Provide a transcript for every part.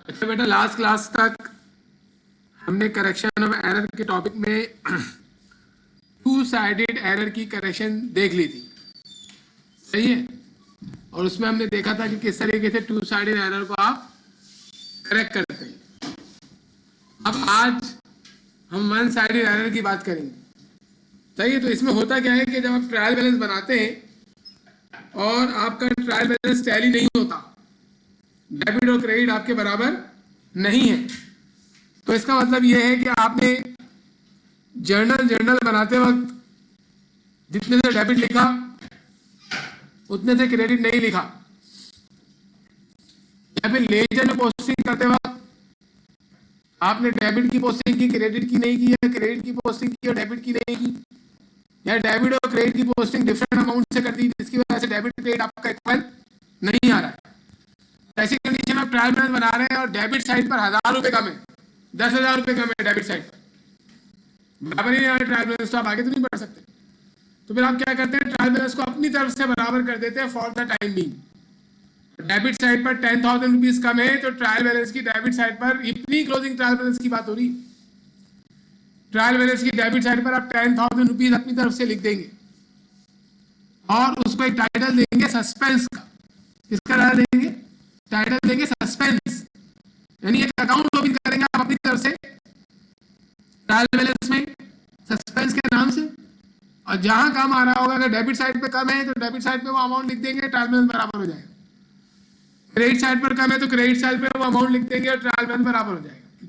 अच्छा बेटा, last class तक हमने करेक्शन ऑफ एरर के टॉपिक में टू साइडेड एरर की करेक्शन देख ली थी, सही है। और उसमें हमने देखा था कि किस तरीके से टू साइडेड एरर को आप करेक्ट करते हैं। अब आज हम वन साइडेड एरर की बात करेंगे, सही है। तो इसमें होता क्या है कि जब आप ट्रायल बैलेंस बनाते हैं और आपका ट्रायल बैलेंस टैली नहीं होता, डेबिट और क्रेडिट आपके बराबर नहीं है, तो इसका मतलब यह है कि आपने जर्नल बनाते वक्त जितने से डेबिट लिखा उतने से क्रेडिट नहीं लिखा, या फिर लेजर में पोस्टिंग करते वक्त आपने डेबिट की पोस्टिंग की, क्रेडिट की नहीं की, या क्रेडिट की पोस्टिंग की और डेबिट की नहीं की, या डेबिट और क्रेडिट की पोस्टिंग डिफरेंट अमाउंट से कर दी जिसकी वजह से डेबिट क्रेडिट आपका इक्वल नहीं आ रहा है। ऐसी कंडीशन में ट्रायल बैलेंस बना रहे हैं और डेबिट साइड पर 1000 रुपए कम है, 10,000 रुपए कम है डेबिट साइड पर, बराबर ही नहीं आ रहा ट्रायल बैलेंस, तो आप आगे तो नहीं बढ़ सकते। तो फिर आप क्या करते हैं, ट्रायल बैलेंस को अपनी तरफ से बराबर कर देते हैं for the time being. Debit side पर 10,000 रुपीज कम है तो ट्रायल बैलेंस की डेबिट साइड पर इतनी क्लोजिंग ट्रायल बैलेंस की बात हो रही, ट्रायल बैलेंस की डेबिट साइड पर आप 10,000 रुपीज अपनी तरफ से लिख देंगे और उसको एक टाइटल देंगे सस्पेंस का। किसका टाइटल देंगे? टाइटल देंगे सस्पेंस, यानी एक अकाउंट ओपन करेंगे आप अपनी तरफ से ट्रायल बैलेंस में सस्पेंस के नाम से, और जहां काम आ रहा होगा अगर डेबिट साइड पे कम है तो डेबिट साइड पे वो अमाउंट लिख देंगे, ट्रायल बैलेंस बराबर हो जाएगा। क्रेडिट साइड पर कम है तो क्रेडिट साइड पे वो अमाउंट लिख देंगे और ट्रायल बैलेंस बराबर हो जाएगा।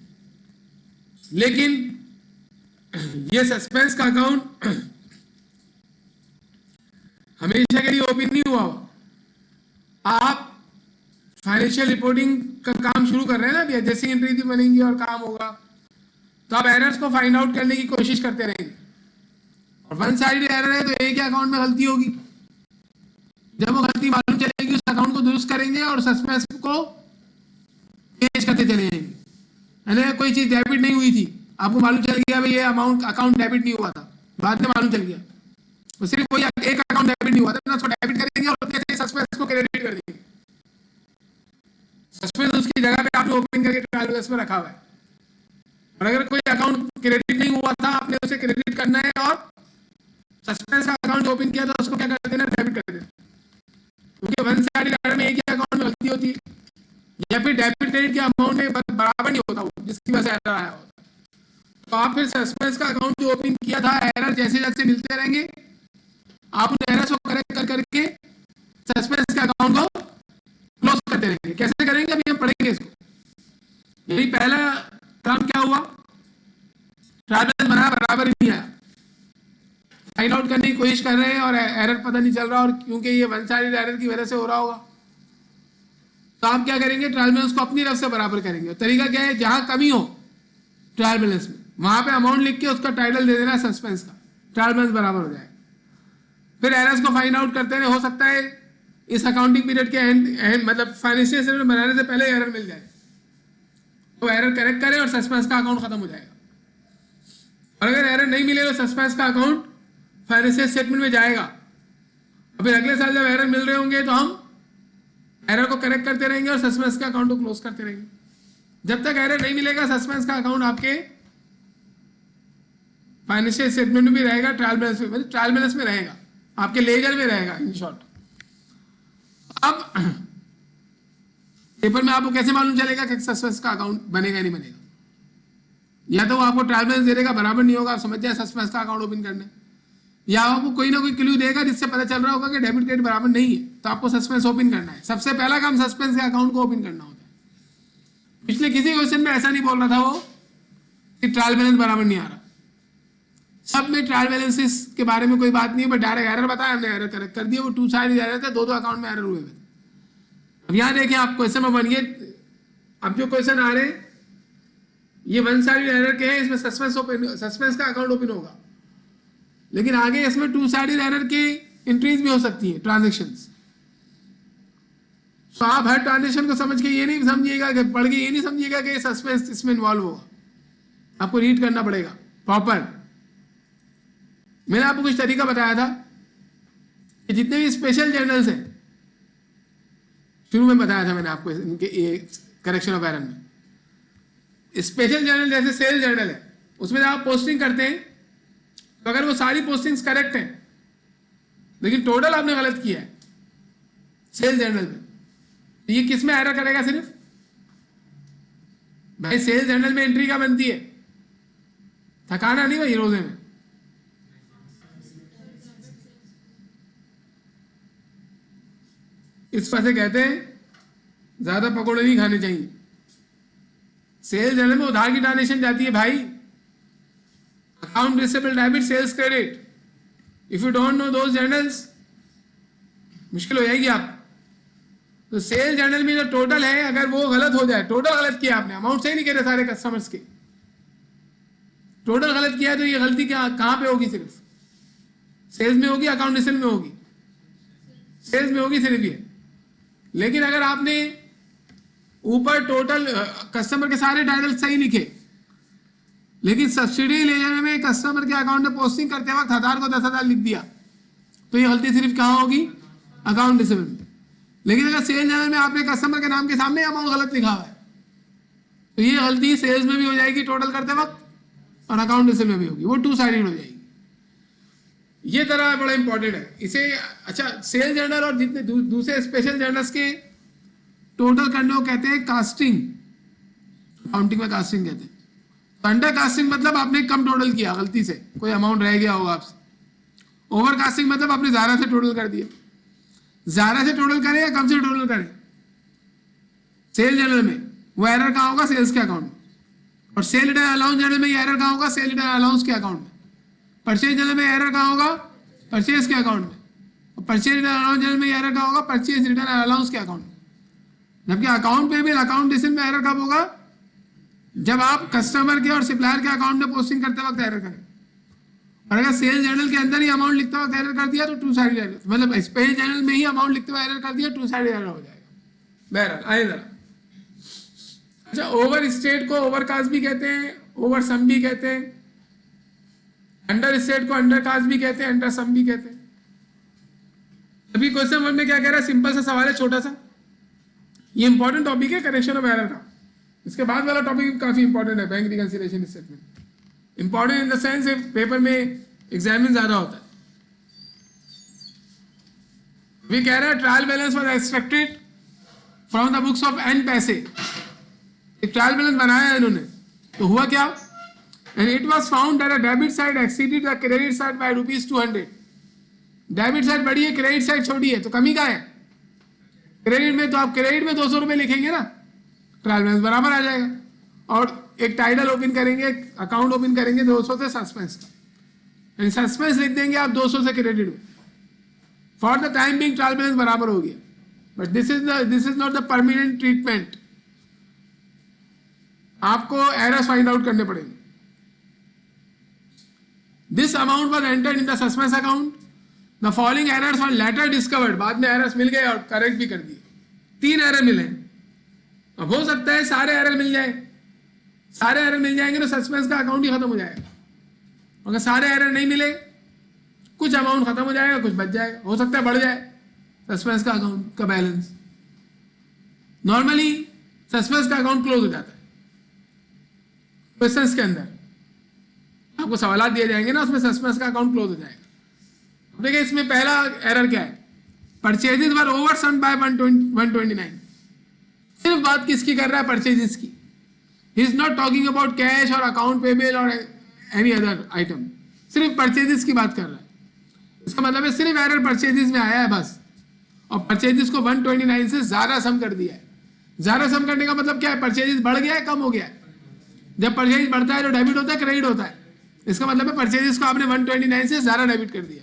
लेकिन ये सस्पेंस का अकाउंट हमेशा के लिए ओपन नहीं हुआ हो। आप फाइनेंशियल रिपोर्टिंग का काम शुरू कर रहे हैं ना, अभी एडजस्टिंग एंट्री भी बनेंगी और काम होगा, तो आप एरर्स को फाइंड आउट करने की कोशिश करते रहेंगे। और वन साइडेड एरर है तो एक ही अकाउंट में गलती होगी, जब वो गलती मालूम चलेगी उस अकाउंट को दुरुस्त करेंगे और सस्पेंस को पेश करते चले जाएंगे। यानी कोई चीज डेबिट नहीं हुई थी, आपको मालूम चल गया भाई ये अमाउंट अकाउंट डेबिट नहीं हुआ था, बाद में मालूम चल गया, तो सिर्फ कोई एक अकाउंट डेबिट नहीं हुआ था, उसको डेबिट करेंगे और उसके सस्पेंस को क्रेडिट कर देंगे। सस्पेंस उसकी जगह पे आपने ओपन करके ट्रायल बैलेंस में रखा हुआ है, और अगर कोई अकाउंट क्रेडिट नहीं हुआ था आपने उसे क्रेडिट करना है और सस्पेंस का अकाउंट ओपन किया था उसको क्या कर देना, डेबिट कर देना, क्योंकि वन साइडेड एरर में एक ही अकाउंट में गलती होती है या फिर डेबिट क्रेडिट के अमाउंट में बराबर नहीं होता वो, जिसकी वजह से एरर आया होता। तो आप फिर सस्पेंस का अकाउंट जो ओपन किया था, एरर जैसे जैसे मिलते रहेंगे आप उन एरर्स को करेक्ट कर करके सस्पेंस के अकाउंट को क्लोज करते रहेंगे। कैसे करेंगे अभी हम पढ़ेंगे इसको। यही पहला काम क्या हुआ, ट्रायल बैलेंस बना बराबर ही नहीं आया, फाइंड आउट करने की कोशिश कर रहे हैं और एरर पता नहीं चल रहा, और क्योंकि ये वन साइडेड एरर की वजह से हो रहा होगा, तो आप क्या करेंगे, ट्रायल बैलेंस को अपनी तरफ से बराबर करेंगे। तरीका क्या है, जहां कमी हो ट्रायल बैलेंस में वहां पे अमाउंट लिख के उसका टाइटल दे देना है सस्पेंस का, ट्रायल बैलेंस बराबर हो जाएगा। फिर एरर्स को फाइंड आउट करते रहे, हो सकता है इस अकाउंटिंग पीरियड के एंड मतलब फाइनेंशियल स्टेटमेंट बनाने से पहले एरर मिल जाए, तो एरर करेक्ट करें और सस्पेंस का अकाउंट खत्म हो जाएगा। और अगर एरर नहीं मिले तो सस्पेंस का अकाउंट फाइनेंशियल स्टेटमेंट में जाएगा, और फिर अगले साल जब एरर मिल रहे होंगे तो हम एरर को करेक्ट करते रहेंगे और सस्पेंस का अकाउंट को क्लोज करते रहेंगे। जब तक एरर नहीं मिलेगा सस्पेंस का अकाउंट आपके फाइनेंशियल स्टेटमेंट में भी रहेगा, ट्रायल बैलेंस में, मतलब ट्रायल बैलेंस में रहेगा, आपके लेजर में रहेगा इन शॉर्ट। अब पेपर में आपको कैसे मालूम चलेगा कि सस्पेंस का अकाउंट बनेगा नहीं बनेगा, या तो वो आपको ट्रायल बैलेंस दे देगा बराबर नहीं होगा, आप समझ जाए सस्पेंस का अकाउंट ओपन करना है, या आपको कोई ना कोई क्लू देगा जिससे पता चल रहा होगा कि डेबिट क्रेडिट बराबर नहीं है, तो आपको सस्पेंस ओपन करना है। सबसे पहला काम सस्पेंस के अकाउंट को ओपन करना होता है। पिछले किसी क्वेश्चन में ऐसा नहीं बोल रहा था वो कि ट्रायल बैलेंस बराबर नहीं आ रहा, सब में ट्रायल बैलेंसेस के बारे में कोई बात नहीं है, बट डायरेक्ट एरर बताया हमने, एरर करेक्ट कर दिया, वो टू साइडेड एरर थे, दो अकाउंट में एरर हुए थे। अब यहाँ देखें आप क्वेश्चन में बनिए, अब जो क्वेश्चन आ रहे हैं ये वन साइडेड एरर के हैं, इसमें सस्पेंस का अकाउंट ओपन होगा, लेकिन आगे इसमें टू साइडेड एरर की एंट्रीज भी हो सकती है, ट्रांजेक्शंस। तो आप हर ट्रांजेक्शन को समझ के ये नहीं समझिएगा कि पढ़ के ये नहीं समझिएगा कि सस्पेंस इसमें इन्वॉल्व होगा, आपको रीड करना पड़ेगा प्रॉपर। मैंने आपको कुछ तरीका बताया था कि जितने भी स्पेशल जर्नल्स हैं, शुरू में बताया था मैंने आपको इनके करेक्शन ऑफ एरर में, स्पेशल जर्नल जैसे सेल जर्नल है, उसमें जब आप पोस्टिंग करते हैं तो अगर वो सारी पोस्टिंग्स करेक्ट हैं लेकिन टोटल आपने गलत किया है सेल जर्नल में, तो ये किस में एरर करेगा? सिर्फ भाई सेल जर्नल में एंट्री क्या बनती है? थकाना नहीं भाई रोजे में। इस वजह से कहते हैं ज्यादा पकौड़े नहीं खाने चाहिए। सेल जर्नल में उधार की ट्रांजेक्शन जाती है भाई, account receivable, debit, sales, credit. If you don't know those journals मुश्किल हो जाएगी आप। तो सेल जर्नल में जो टोटल है अगर वो गलत हो जाए, टोटल गलत किया आपने, अमाउंट सही नहीं कह रहे सारे कस्टमर्स के, टोटल गलत किया, तो ये गलती कहां पे होगी? सिर्फ सेल्स में होगी, अकाउंट रिसीवेबल में होगी? सेल्स में होगी सिर्फ ये। लेकिन अगर आपने ऊपर टोटल कस्टमर के सारे टाइटल सही लिखे लेकिन सब्सिडी ले जाने में कस्टमर के अकाउंट में पोस्टिंग करते वक्त 1000 को 10,000 लिख दिया, तो ये गलती सिर्फ कहाँ होगी? अकाउंट रिसीवेबल में। लेकिन अगर सेल जर्नल में आपने कस्टमर के नाम के सामने अमाउंट गलत लिखा हुआ है तो ये गलती सेल्स में भी हो जाएगी टोटल करते वक्त और अकाउंट रिसीवेबल में भी होगी, वो 2 साइडेड हो जाएगी। ये तरह बड़ा इंपॉर्टेंट है इसे। अच्छा, सेल जर्नल और जितने दूसरे स्पेशल जर्नल्स के टोटल करने को कहते हैं कास्टिंग, अकाउंटिंग में कास्टिंग कहते हैं। तो अंडर कास्टिंग मतलब आपने कम टोटल किया, गलती से कोई अमाउंट रह गया होगा आपसे। ओवर कास्टिंग मतलब आपने ज़्यादा से टोटल कर दिया। ज़्यादा से टोटल करें या कम से टोटल करें? सेल जर्नल में वो एरर कहाँ होगा? सेल्स के अकाउंट में। और सेल रिटर्न अलाउंस जर्नल में ये एरर कहाँ होगा? सेल रिटर्न अलाउंस के अकाउंट में। परचेज जर्नल में एरर कहाँ होगा? परचेज के अकाउंट में। और परचेज रिटर्न अलाउंस जर्नल में एरर कहाँ होगा? परचेज रिटर्न अलाउंस के अकाउंट में। जबकि अकाउंट पेबल, अकाउंट रिसीवेबल में एरर कब होगा? जब आप कस्टमर के और सप्लायर के अकाउंट में पोस्टिंग करते वक्त एरर करें। और अगर सेल जर्नल के अंदर ही अमाउंट लिखते वक्त एरर कर दिया तो 2 साइडेड एरर, मतलब स्पेशल जर्नल में ही अमाउंट लिखते हुए एरर कर दिया, 2 साइडेड एरर हो जाएगा। बहरहाल आए जरा। अच्छा, ओवर स्टेट को ओवर कास्ट भी कहते हैं, ओवर सम भी कहते हैं, अंडर स्टेट को अंडर कास्ट भी कहते हैं, अंडर सम भी कहते हैं। अभी क्वेश्चन 1 में क्या कह रहा है? सिंपल सा सवाल है, छोटा सा। ये इंपॉर्टेंट टॉपिक है करेक्शन ऑफ एरर का। इसके बाद वाला टॉपिक काफी इंपॉर्टेंट है, bank reconciliation statement. Important in the sense paper में एग्जामिन ज्यादा होता है। वी कह रहा है trial balance was expected from the books of an पैसे। एक ट्रायल बैलेंस बनाया है इन्होंने, तो हुआ क्या? And it was found that the debit side exceeded the credit side by ₹200। Debit side बढ़ी है, क्रेडिट साइड छोटी है, तो कमी का है? क्रेडिट में तो आप क्रेडिट में 200 रुपए लिखेंगे ना, ट्रायल बैलेंस बराबर आ जाएगा। और एक टाइटल ओपन करेंगे, अकाउंट ओपन करेंगे 200 से सस्पेंस का, सस्पेंस लिख देंगे आप 200 से क्रेडिट में। For the time being trial balance बराबर हो गया, but this is not the permanent treatment. आपको एरर्स फाइंड आउट करने पड़ेंगे। This amount was entered in the suspense account, the following errors were later discovered. बाद में errors मिल गए और करेक्ट भी कर दिए। 3 एरर मिले। अब हो सकता है सारे एरर मिल जाए, सारे एरर मिल जाएंगे तो सस्पेंस का अकाउंट ही खत्म हो जाएगा। अगर सारे एरर नहीं मिले, कुछ अमाउंट खत्म हो जाएगा, कुछ बच जाएगा, हो सकता है बढ़ जाए सस्पेंस का अकाउंट का बैलेंस। नॉर्मली सस्पेंस का अकाउंट क्लोज हो जाता है। क्वेश्चंस के अंदर आपको सवाल दिए जाएंगे ना, उसमें सस्पेंस का अकाउंट क्लोज हो जाएगा। देखिए इसमें पहला एरर क्या है? Purchases were over sum by 129। सिर्फ बात किसकी कर रहा है? परचेजेस की। He is not talking about cash और अकाउंट पेबल और एनी अदर आइटम, सिर्फ परचेजेस की बात कर रहा है। इसका मतलब है सिर्फ एरर परचेजेस में आया है बस, और परचेजेस को 129 से ज्यादा सम कर दिया है। ज्यादा सम करने का मतलब क्या है? परचेजेस बढ़ गया है, कम हो गया है। जब परचेज बढ़ता है तो डेबिट होता है, क्रेडिट होता है। इसका मतलब है परचेजेस को आपने 129 से ज्यादा डेबिट कर दिया।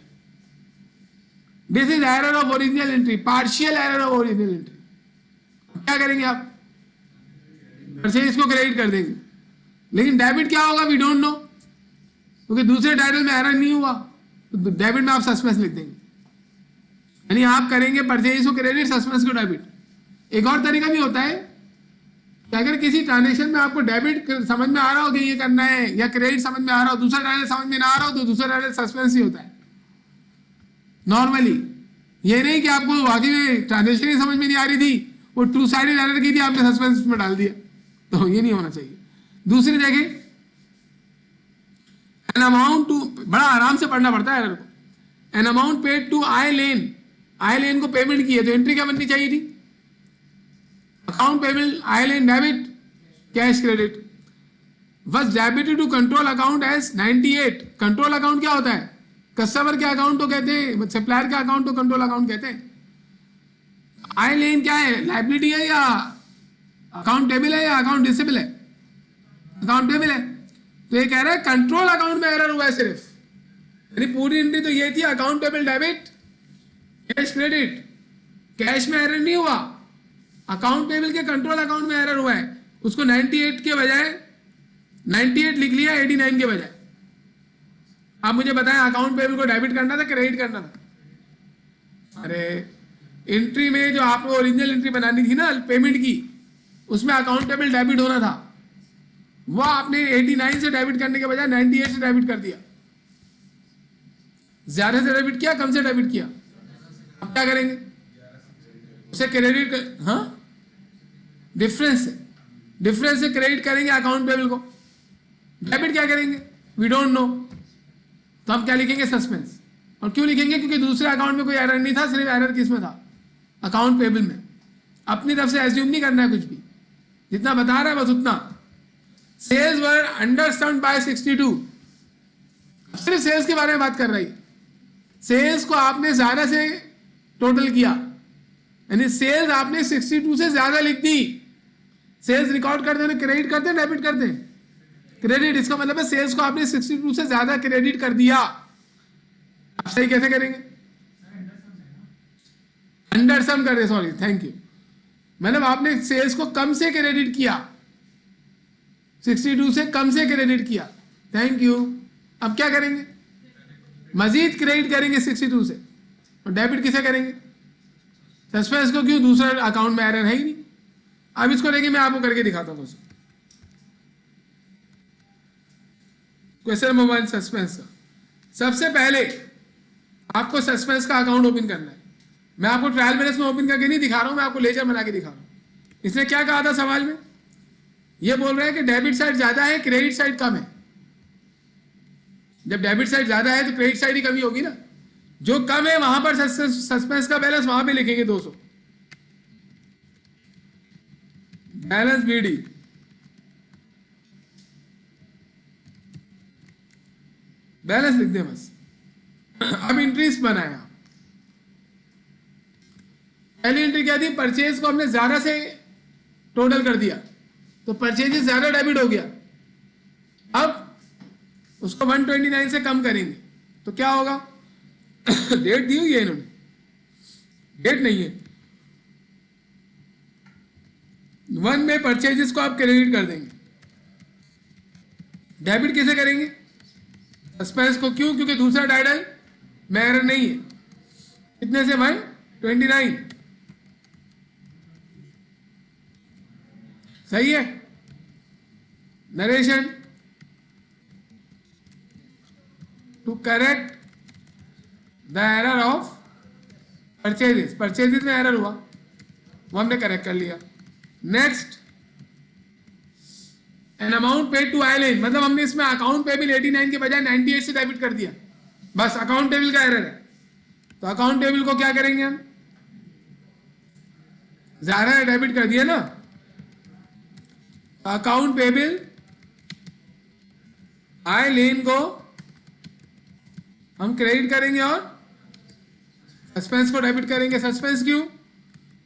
This is error of original entry, partial error of original entry. क्या करेंगे आप? परचेज को क्रेडिट कर देंगे, लेकिन डेबिट क्या होगा वी डोंट नो, क्योंकि दूसरे टाइटल में एरर नहीं हुआ, तो डेबिट में आप सस्पेंस लिख देंगे। यानी आप करेंगे परचेज को क्रेडिट, सस्पेंस को डेबिट। एक और तरीका भी होता है कि अगर किसी ट्रांजेक्शन में आपको डेबिट समझ में आ रहा हो कि ये करना है, या क्रेडिट समझ में आ रहा हो, दूसरा टाइटल समझ में ना आ रहा हो, तो दूसरा टाइटल सस्पेंस ही होता है नॉर्मली। ये नहीं कि आपको वाकई में ट्रांजेक्शन ही समझ में नहीं आ रही थी, वो 2 साइडेड एरर की थी, आपने सस्पेंस में डाल दिया, तो ये नहीं होना चाहिए। दूसरी देखें, एन अमाउंट टू, बड़ा आराम से पढ़ना पड़ता है एरर को, एन अमाउंट पेड टू आई लेन, आई लेन को पेमेंट की है तो एंट्री क्या बननी चाहिए थी, account payable I Lane debit cash credit, was debited to control account as 98। Control account क्या होता है, कस्टमर के अकाउंट तो कहते हैं, सप्लायर के अकाउंट तो कंट्रोल अकाउंट कहते हैं। आई लेन क्या है, लाइबिलिटी है या अकाउंटेबल है या अकाउंट डिसेबल है, अकाउंटेबल है। तो ये कह रहा है कंट्रोल अकाउंट में एरर हुआ है सिर्फ, यानी पूरी एंट्री तो ये थी accountable debit cash credit, cash में एरर नहीं हुआ, अकाउंट पेबल के कंट्रोल अकाउंट में एरर हुआ है। उसको 98 के बजाय 98 लिख लिया 89 के बजाय। आप मुझे बताएं अकाउंट पेबल को डेबिट करना था क्रेडिट करना था? अरे एंट्री में जो आपको ओरिजिनल एंट्री बनानी थी ना पेमेंट की, उसमें अकाउंटेबल डेबिट होना था, वह आपने 89 से डेबिट करने के बजाय 98 से डेबिट कर दिया। ज्यादा से डेबिट किया कम से डेबिट किया, अब क्या करेंगे उसे क्रेडिट कर, हाँ डिफरेंस से क्रेडिट करेंगे अकाउंट पेबल को, डेबिट क्या करेंगे वी डोंट नो, तो हम क्या लिखेंगे सस्पेंस। और क्यों लिखेंगे, क्योंकि दूसरे अकाउंट में कोई एरर नहीं था, सिर्फ एरर किस में था, अकाउंट पेबल में। अपनी तरफ से एज्यूम नहीं करना है कुछ भी, जितना बता रहा है बस उतना। सेल्स वर अंडरस्टैंड बाय 62, सिर्फ सेल्स के बारे में बात कर रही है। सेल्स को आपने ज्यादा से टोटल किया, यानी सेल्स आपने 62 से ज्यादा लिख दी। सेल्स रिकॉर्ड करते हैं क्रेडिट करते हैं डेबिट करते हैं, क्रेडिट, इसका मतलब है सेल्स को आपने 62 से ज्यादा क्रेडिट कर दिया। आप सही कैसे करेंगे, अंडर सम कर दे, सॉरी थैंक यू, मतलब आपने सेल्स को कम से क्रेडिट किया, 62 से कम से क्रेडिट किया, थैंक यू। अब क्या करेंगे, मजीद क्रेडिट करेंगे 62 से, और डेबिट किसे करेंगे, सस्पेंस को। क्यों, दूसरा अकाउंट में एरर है ही नहीं। अब इसको देखिए मैं आपको करके दिखाता हूं। क्वेश्चन नंबर 1 सस्पेंस का, सबसे पहले आपको सस्पेंस का अकाउंट ओपन करना है। मैं आपको ट्रायल बैलेंस में ओपन करके नहीं दिखा रहा हूं, मैं आपको लेजर बना के दिखा रहा हूं। इसने क्या कहा था सवाल में, ये बोल रहा है कि डेबिट साइड ज्यादा है क्रेडिट साइड कम है। जब डेबिट साइड ज्यादा है तो क्रेडिट साइड ही कमी होगी ना, जो कम है वहां पर सस्पेंस का बैलेंस वहां पे लिखेंगे 200, बैलेंस बीडी, बैलेंस लिख दे बस। अब एंट्रीज बनाया, पहली एंट्री क्या थी, परचेज को हमने ज्यादा से टोटल कर दिया, तो परचेज ज्यादा डेबिट हो गया। अब उसको 129 से कम करेंगे तो क्या होगा, डेट दी हुई है इन्होंने, डेट नहीं है, 1 में परचेजेस को आप क्रेडिट कर देंगे, डेबिट किसे करेंगे, सस्पेंस को। क्यों, क्योंकि दूसरा टाइटल में एरर नहीं है। कितने से 129, सही है। Narration to correct the error of purchases, purchases में एरर हुआ वो हमने करेक्ट कर लिया। Next, an amount paid to आईलेन, मतलब हमने इसमें अकाउंट पेबल 89 के बजाय 98 से डेबिट कर दिया, बस अकाउंट टेबल का एरर है। तो अकाउंट टेबल को क्या करेंगे हम, ज्यादा डेबिट कर दिया ना, अकाउंट पेबल आई लेन को हम क्रेडिट करेंगे और सस्पेंस को डेबिट करेंगे। सस्पेंस क्यों,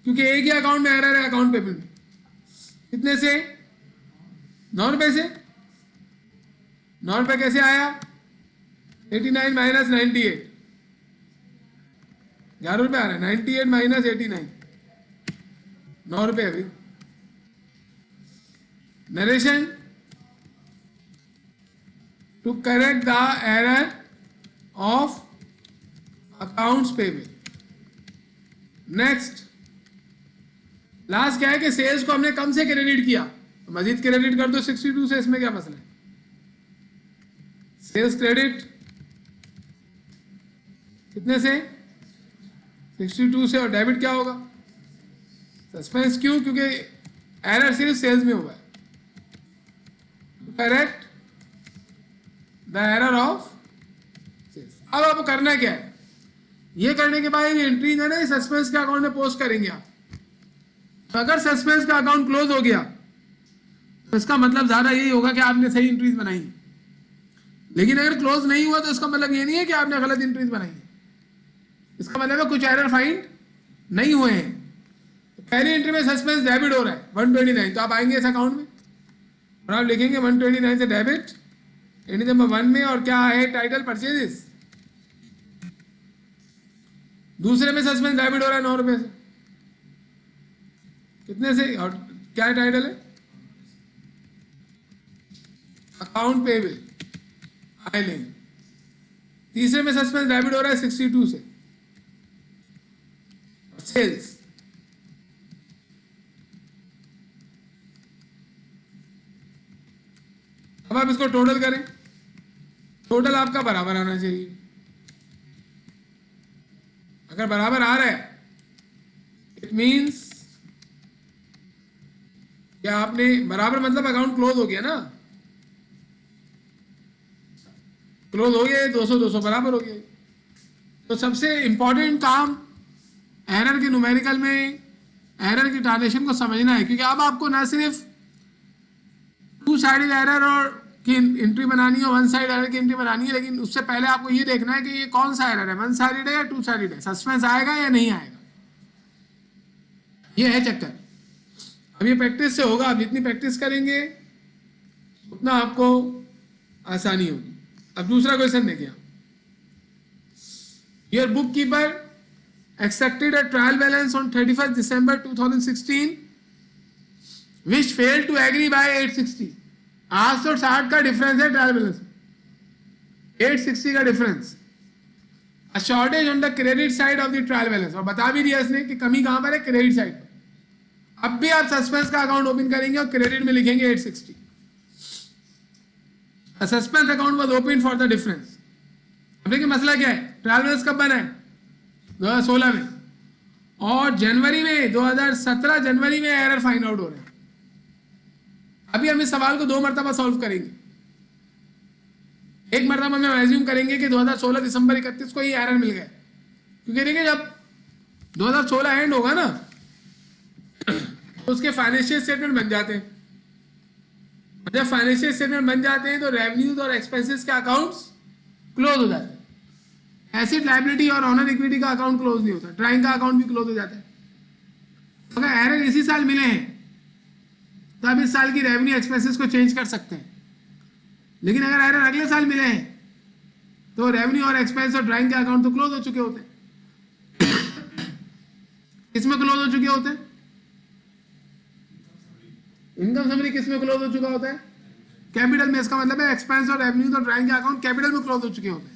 क्योंकि एक ही अकाउंट में एरर है अकाउंट पेबल में। कितने से, 9 रुपए से। 9 रुपए कैसे आया, 89 माइनस 98, 11 रुपए आ रहा है, 98 माइनस 89, 9 रुपए अभी। Narration to correct the error of accounts payable. Next, last क्या है कि सेल्स को हमने कम से क्रेडिट किया, मजीद क्रेडिट कर दो 62 से, इसमें क्या मसला है। सेल्स क्रेडिट कितने से, 62 से, और डेबिट क्या होगा, सस्पेंस। क्यों, क्योंकि एरर सिर्फ सेल्स में हुआ है। Correct the error of sales. अब आपको करना क्या है, ये करने के बाद ये एंट्रीज है ना सस्पेंस के अकाउंट में पोस्ट करेंगे आप। अगर सस्पेंस का अकाउंट क्लोज हो गया तो इसका मतलब ज्यादा यही होगा कि आपने सही एंट्रीज बनाई है। लेकिन अगर क्लोज नहीं हुआ तो इसका मतलब ये नहीं है कि आपने गलत एंट्रीज बनाई है, इसका मतलब है कुछ एरर फाइंड नहीं हुए हैं। तो पहली एंट्री में सस्पेंस डेबिट हो रहा है 129, तो आप आएंगे इस अकाउंट में और आप लिखेंगे 129 से डेबिट एंट्री नंबर 1 में, और क्या है टाइटल परचेजेस। दूसरे में सस्पेंस डेबिट हो रहा है 9 रुपए से, कितने से, और क्या टाइटल है अकाउंट पेबल आइलैंड। तीसरे में सस्पेंस डेबिट हो रहा है 62 से सेल्स। अब आप इसको टोटल करें, टोटल आपका बराबर आना चाहिए। अगर बराबर आ रहा है इट मींस क्या आपने बराबर, मतलब अकाउंट क्लोज हो गया ना, क्लोज हो गया, 200 बराबर हो गया। तो सबसे इंपॉर्टेंट काम एरर के न्यूमेरिकल में एरर की ट्रांजेक्शन को समझना है, क्योंकि अब आपको ना सिर्फ टू साइडेड एरर और की एंट्री बनानी है, वन साइड एरर की एंट्री बनानी है, लेकिन उससे पहले आपको ये देखना है कि ये कौन सा एरर है, वन साइडेड है या टू साइडेड है, सस्पेंस आएगा या नहीं आएगा, ये है चक्कर। अब ये प्रैक्टिस से होगा, आप जितनी प्रैक्टिस करेंगे उतना आपको आसानी होगी। अब दूसरा क्वेश्चन देखिए, your book keeper accepted a trial balance on 31st December 2016 which failed to agree by 860। 860 का डिफरेंस है ट्रायल बैलेंस, 860 का difference, a shortage on the credit side of the trial balance, और बता भी दिया इसने कि कमी कहां पर है, क्रेडिट साइड पर। अब भी आप सस्पेंस का अकाउंट ओपन करेंगे और क्रेडिट में लिखेंगे 860। A suspense account was opened for the difference। अब देखिए मसला क्या है, ट्रायल बैलेंस कब बना है 2016 में, और जनवरी में 2017 जनवरी में एरर फाइंड आउट हो रहे हैं। अभी हम इस सवाल को 2 मरतबा सॉल्व करेंगे। एक मरतबा हम एज्यूम करेंगे कि 2016 दिसंबर 31 को ही एरर मिल गए, क्योंकि देखिए जब 2016 एंड होगा ना तो उसके फाइनेंशियल स्टेटमेंट बन जाते हैं, जब फाइनेंशियल स्टेटमेंट बन जाते हैं तो रेवेन्यूज और एक्सपेंसेस के अकाउंट्स क्लोज हो जाते हैं। एसेट लायबिलिटी और ऑनर इक्विटी का अकाउंट क्लोज नहीं होता, ड्राइंग का अकाउंट भी क्लोज हो जाता है। अगर एरर इसी साल मिले हैं तो आप इस साल की रेवेन्यू एक्सपेंसेस को चेंज कर सकते हैं, लेकिन अगर एरर अगले साल मिले हैं तो रेवेन्यू और एक्सपेंस और ड्राइंग के अकाउंट तो क्लोज हो चुके होते हैं। किसमें क्लोज हो चुके होते हैं, इनकम समरी किसमें क्लोज हो चुका होता है, कैपिटल में। इसका मतलब है एक्सपेंस और रेवेन्यू और ड्राइंग के अकाउंट कैपिटल में क्लोज हो चुके होते हैं।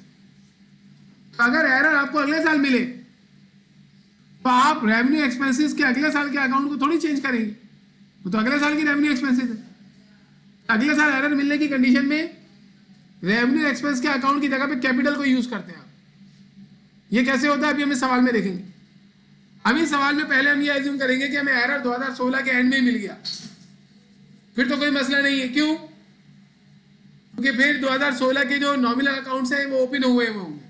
अगर एरर आपको अगले साल मिले तो आप रेवेन्यू एक्सपेंसेस के अगले साल के अकाउंट को थोड़ी चेंज करेंगे, वो तो अगले साल की रेवेन्यू एक्सपेंसेस है। अगले साल एरर मिलने की कंडीशन में रेवेन्यू एक्सपेंस के अकाउंट की जगह पे कैपिटल को यूज करते हैं आप। ये कैसे होता है अभी हम इस सवाल में देखेंगे। अभी सवाल में पहले हम ये एज्यूम करेंगे कि हमें एरर 2016 के एंड में मिल गया, फिर तो कोई मसला नहीं है। क्यों? क्योंकि फिर 2016 के जो नॉमिनल अकाउंट्स हैं वो ओपन हुए होंगे,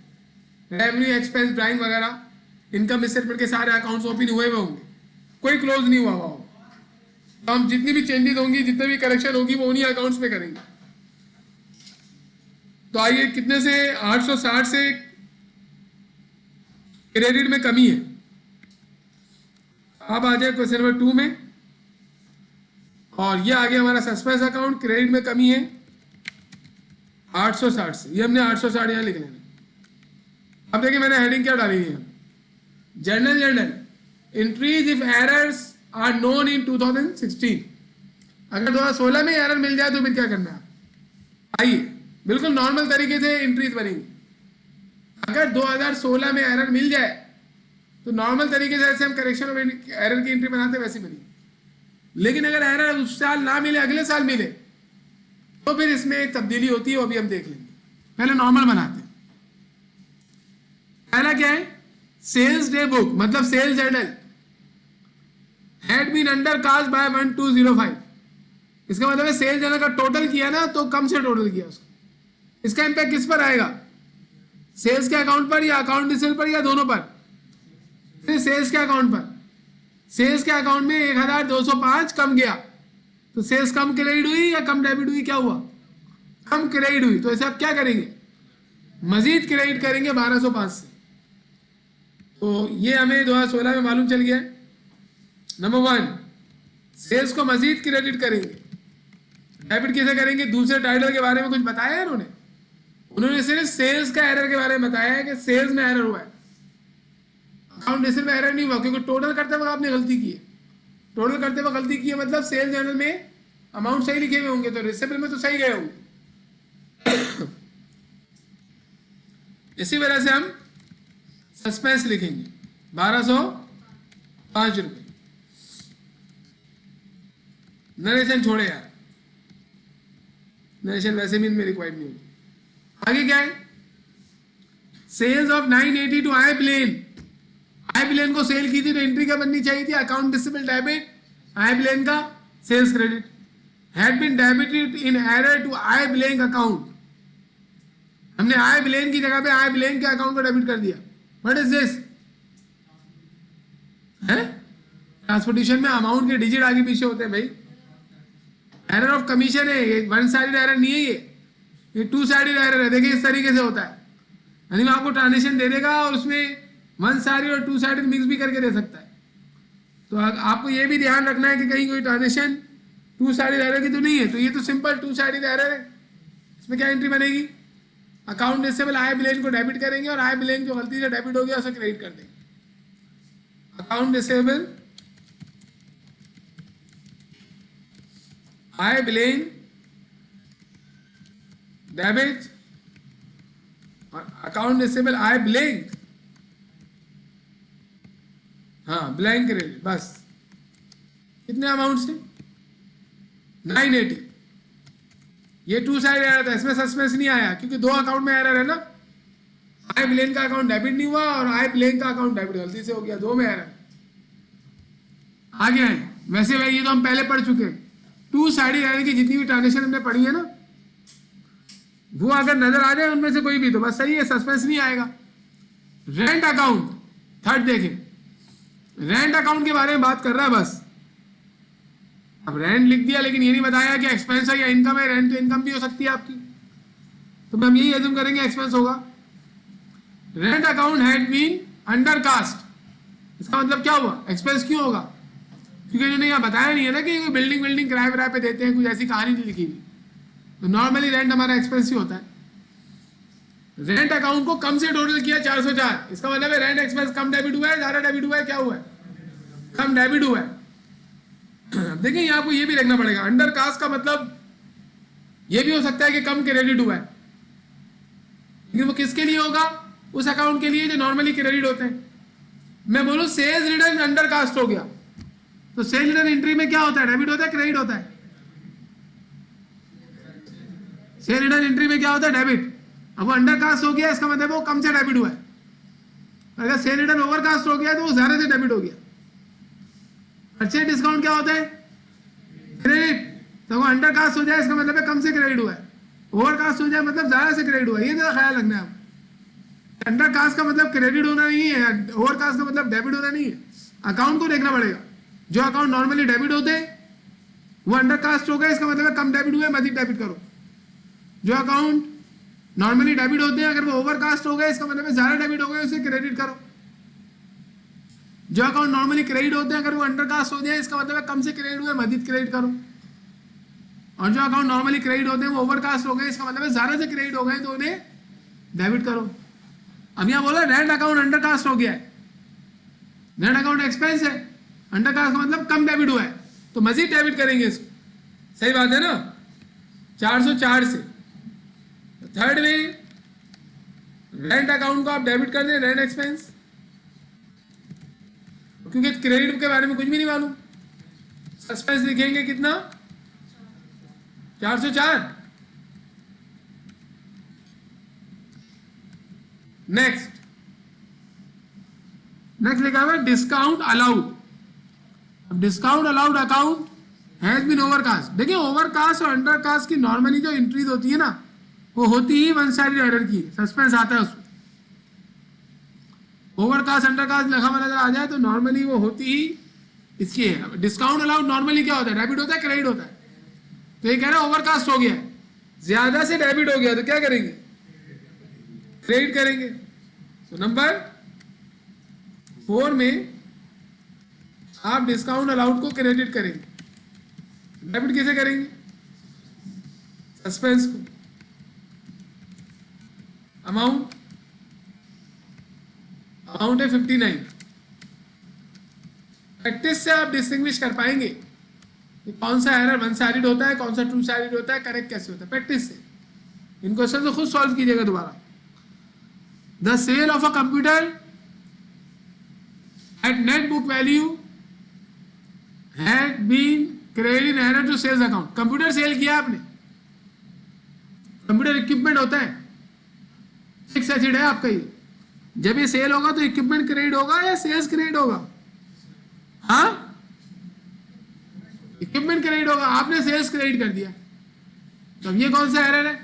रेवेन्यू एक्सपेंस ड्राइंग वगैरह इनकम स्टेटमेंट के सारे अकाउंट्स ओपन हुए होंगे, कोई क्लोज नहीं हुआ होगा। तो हम जितनी भी चेंजेस होंगी, जितने भी करेक्शन होगी वो उन्हीं अकाउंट्स पे करेंगे। तो आइए कितने से 860 से क्रेडिट में कमी है। अब आ जाए क्वेश्चन नंबर 2 में, और ये आ गया हमारा सस्पेंस अकाउंट, क्रेडिट में कमी है 860 से, ये हमने 860 यहाँ लिख लेना। अब देखिए मैंने हेडिंग क्या डाली है, journal entries if errors are known in 2016। अगर 2016 में एरर मिल जाए तो फिर क्या करना है, आइए बिल्कुल नॉर्मल तरीके से एंट्रीज बनेंगी। अगर 2016 में एरर मिल जाए तो नॉर्मल तरीके से जैसे हम करेक्शन ऑफ एरर की एंट्री बनाते हैं वैसे बनेगी। लेकिन अगर एरर उस साल ना मिले, अगले साल मिले, तो फिर इसमें एक तब्दीली होती है, वो भी हम देख लेंगे। पहले नॉर्मल बनाते हैं। पहला क्या है, सेल्स डे बुक मतलब sales journal had been undercast by 1205। इसका मतलब है सेल जन का टोटल किया ना तो कम से टोटल किया उसको, इसका इम्पैक्ट किस पर आएगा, सेल्स के अकाउंट पर या अकाउंट रिसीवेबल पर या दोनों पर, सेल्स के अकाउंट पर। सेल्स के अकाउंट में 1205 कम गया तो सेल्स कम क्रेडिट हुई या कम डेबिट हुई, क्या हुआ, कम क्रेडिट हुई। तो ऐसे आप क्या करेंगे, मजीद क्रेडिट करेंगे 1205 से। तो ये हमें 2016 में मालूम चल गया। नंबर 1, सेल्स को मजीद क्रेडिट करेंगे। डेबिट कैसे करेंगे, दूसरे टाइटल के बारे में कुछ बताया है उन्होंने सिर्फ सेल्स का एरर के बारे में बताया है कि सेल्स में एरर हुआ है, अकाउंट रिसीवेबल में एरर नहीं हुआ, क्योंकि टोटल करते वक्त आपने गलती की है। टोटल करते वक्त गलती की है मतलब सेल जर्नल में अमाउंट सही लिखे हुए होंगे तो रिसीवेबल में तो सही गए होंगे। इसी वजह से हम सस्पेंस लिखेंगे 1205 रुपए। नरेशन छोड़े यार, नरेशन वैसे भी इनमें रिक्वायर्ड नहीं होगी। आगे क्या है, sales of 980 to I Plane को सेल की थी तो एंट्री क्या बननी चाहिए थी, account receivable debit, I Plane का sales credit, had been debited in error to I Plane account. हमने आई प्लेन की जगह पे आई प्लेन के अकाउंट को डेबिट कर दिया। व्हाट इज दिस है, ट्रांसपोर्टेशन में अमाउंट के डिजिट आगे पीछे होते हैं भाई। एरर ऑफ कमीशन है, ये वन साइडेड एरर नहीं है, ये टू साइडेड एरर है। देखिए इस तरीके से होता है, यानी मैं आपको ट्रांजेक्शन दे देगा और उसमें वन साइडेड और टू साइडेड मिक्स भी करके दे सकता है। तो आपको ये भी ध्यान रखना है कि कहीं कोई ट्रांजेक्शन टू साइडेड एरर की तो नहीं है। तो ये तो सिंपल टू साइडेड एरर है। इसमें क्या एंट्री बनेगी, अकाउंट रिसीवेबल आई प्लेन को डेबिट करेंगे और आई प्लेन जो गलती से डेबिट हो गया उसे क्रेडिट कर देंगे। अकाउंट रिसीवेबल आई प्लेन डेबिट और अकाउंट रिसीवेबल आई ब्लैंक, हाँ ब्लैंक क्रेडिट। बस कितने अमाउंट से 980। ये टू साइड एरर था, इसमें सस्पेंस नहीं आया क्योंकि दो अकाउंट में एरर है ना, आई प्लेन का अकाउंट डेबिट नहीं हुआ और आई प्लेन का अकाउंट डेबिट गलती से हो गया, दो में एरर। आगे है वैसे भाई ये तो हम पहले पढ़ चुके हैं। टू साइडेड एरर की जितनी भी ट्रांजेक्शन हमने पढ़ी है ना, वो अगर नजर आ जाए उनमें से कोई भी तो बस सही है, सस्पेंस नहीं आएगा। रेंट अकाउंट थर्ड देखें, रेंट अकाउंट के बारे में बात कर रहा है बस। अब रेंट लिख दिया लेकिन ये नहीं बताया कि एक्सपेंस है या इनकम है। रेंट तो इनकम भी हो सकती है आपकी, तो हम यही एज्यूम करेंगे एक्सपेंस होगा। Rent account had been undercast, इसका मतलब क्या हुआ, एक्सपेंस क्यों होगा, क्योंकि इन्होंने यहाँ बताया नहीं है ना कि बिल्डिंग किराए विराए पे देते हैं, कुछ ऐसी कहानी नहीं लिखी हुई। तो नॉर्मली रेंट हमारा एक्सपेंस ही होता है। रेंट अकाउंट को कम से टोटल किया 404, इसका मतलब है रेंट एक्सपेंस कम डेबिट हुआ है, ज्यादा डेबिट हुआ है, क्या हुआ है, कम डेबिट हुआ है। देखिए यहाँ आपको ये भी देखना पड़ेगा, अंडर कास्ट का मतलब ये भी हो सकता है कि कम क्रेडिट हुआ है, लेकिन वो किसके लिए होगा, उस अकाउंट के लिए जो नॉर्मली क्रेडिट होते हैं। मैं बोलूं सेल्स रिटर्न अंडर कास्ट हो गया तो सेल रिटर्न एंट्री में क्या होता है, डेबिट होता है क्रेडिट होता है, सेल रिटर्न एंट्री में क्या होता है, डेबिट। अब वो अंडर कास्ट हो गया इसका मतलब वो कम से डेबिट हुआ है। अगर सेल रिटर्न ओवर कास्ट हो गया तो वो ज्यादा से डेबिट हो गया। परचेज डिस्काउंट क्या होता है, क्रेडिट। तो वो अंडर कास्ट हो जाए इसका मतलब है कम से क्रेडिट हुआ है, ओवर कास्ट हो जाए मतलब ज्यादा से क्रेडिट हुआ है। ये जरा ख्याल रखना है आप। अंडर कास्ट का मतलब क्रेडिट होना नहीं है, ओवर कास्ट का मतलब डेबिट होना नहीं है। अकाउंट को देखना पड़ेगा, जो अकाउंट नॉर्मली डेबिट होते हैं वो अंडर कास्ट हो गए इसका मतलब है कम डेबिट हुए, मजीद डेबिट करो। जो अकाउंट नॉर्मली डेबिट होते हैं अगर वो ओवर कास्ट हो गए इसका मतलब है ज्यादा डेबिट हो गए, उसे क्रेडिट करो। जो अकाउंट नॉर्मली क्रेडिट होते हैं अगर वो अंडर कास्ट हो जाए इसका मतलब है कम से क्रेडिट हुए, मजीद क्रेडिट करो। और जो अकाउंट नॉर्मली क्रेडिट होते हैं वो ओवर कास्ट हो गए इसका मतलब है ज्यादा से क्रेडिट हो गए तो उन्हें डेबिट करो। अब यहाँ बोला रेंट अकाउंट अंडर कास्ट हो गया है, रेंट अकाउंट एक्सपेंस है, अंडर कास्ट का मतलब कम डेबिट हुआ है तो मजीद डेबिट करेंगे इसको। सही बात है ना, 404 से। थर्ड में रेंट अकाउंट को आप डेबिट कर दें, रेंट एक्सपेंस, क्योंकि क्रेडिट के बारे में कुछ भी नहीं मालूम। सस्पेंस लिखेंगे कितना, 404। नेक्स्ट लिखा हुआ है डिस्काउंट अलाउड। अब discount allowed account has been overcast. देखिए ओवरकास्ट और अंडरकास्ट की नॉर्मली जो एंट्रीज होती है ना, वो होती ही वन साइडेड एरर की, सस्पेंस आता है उसमें। ओवरकास्ट अंडरकास्ट लिखा हुआ नजर आ जाए तो नॉर्मली वो होती ही इसकी है। डिस्काउंट अलाउड नॉर्मली क्या होता है, डेबिट होता है, क्रेडिट होता है। तो ये कह रहा है ओवरकास्ट हो गया, ज्यादा से डेबिट हो गया, तो क्या करेंगे, क्रेडिट करेंगे। तो नंबर 4 में आप डिस्काउंट अलाउड को क्रेडिट करेंगे। डेबिट कैसे करेंगे, सस्पेंस को। अमाउंट है 59। प्रैक्टिस से आप डिस्टिंग्विश कर पाएंगे कि कौन सा एरर वन साइडेड होता है, कौन सा टू साइडेड होता है, करेक्ट कैसे होता है, प्रैक्टिस से। इन क्वेश्चन को खुद सॉल्व कीजिएगा दोबारा। The sale of a computer at net book value had been credit in error to sales account. Computer sale किया आपने, कंप्यूटर इक्विपमेंट होता है, फिक्स एसिड है आपका ये। जब ये सेल होगा तो इक्विपमेंट क्रेडिट होगा या सेल्स क्रेडिट होगा? हाँ, इक्विपमेंट क्रेडिट होगा, आपने सेल्स क्रेडिट कर दिया। तो अब ये कौन सा एरर है,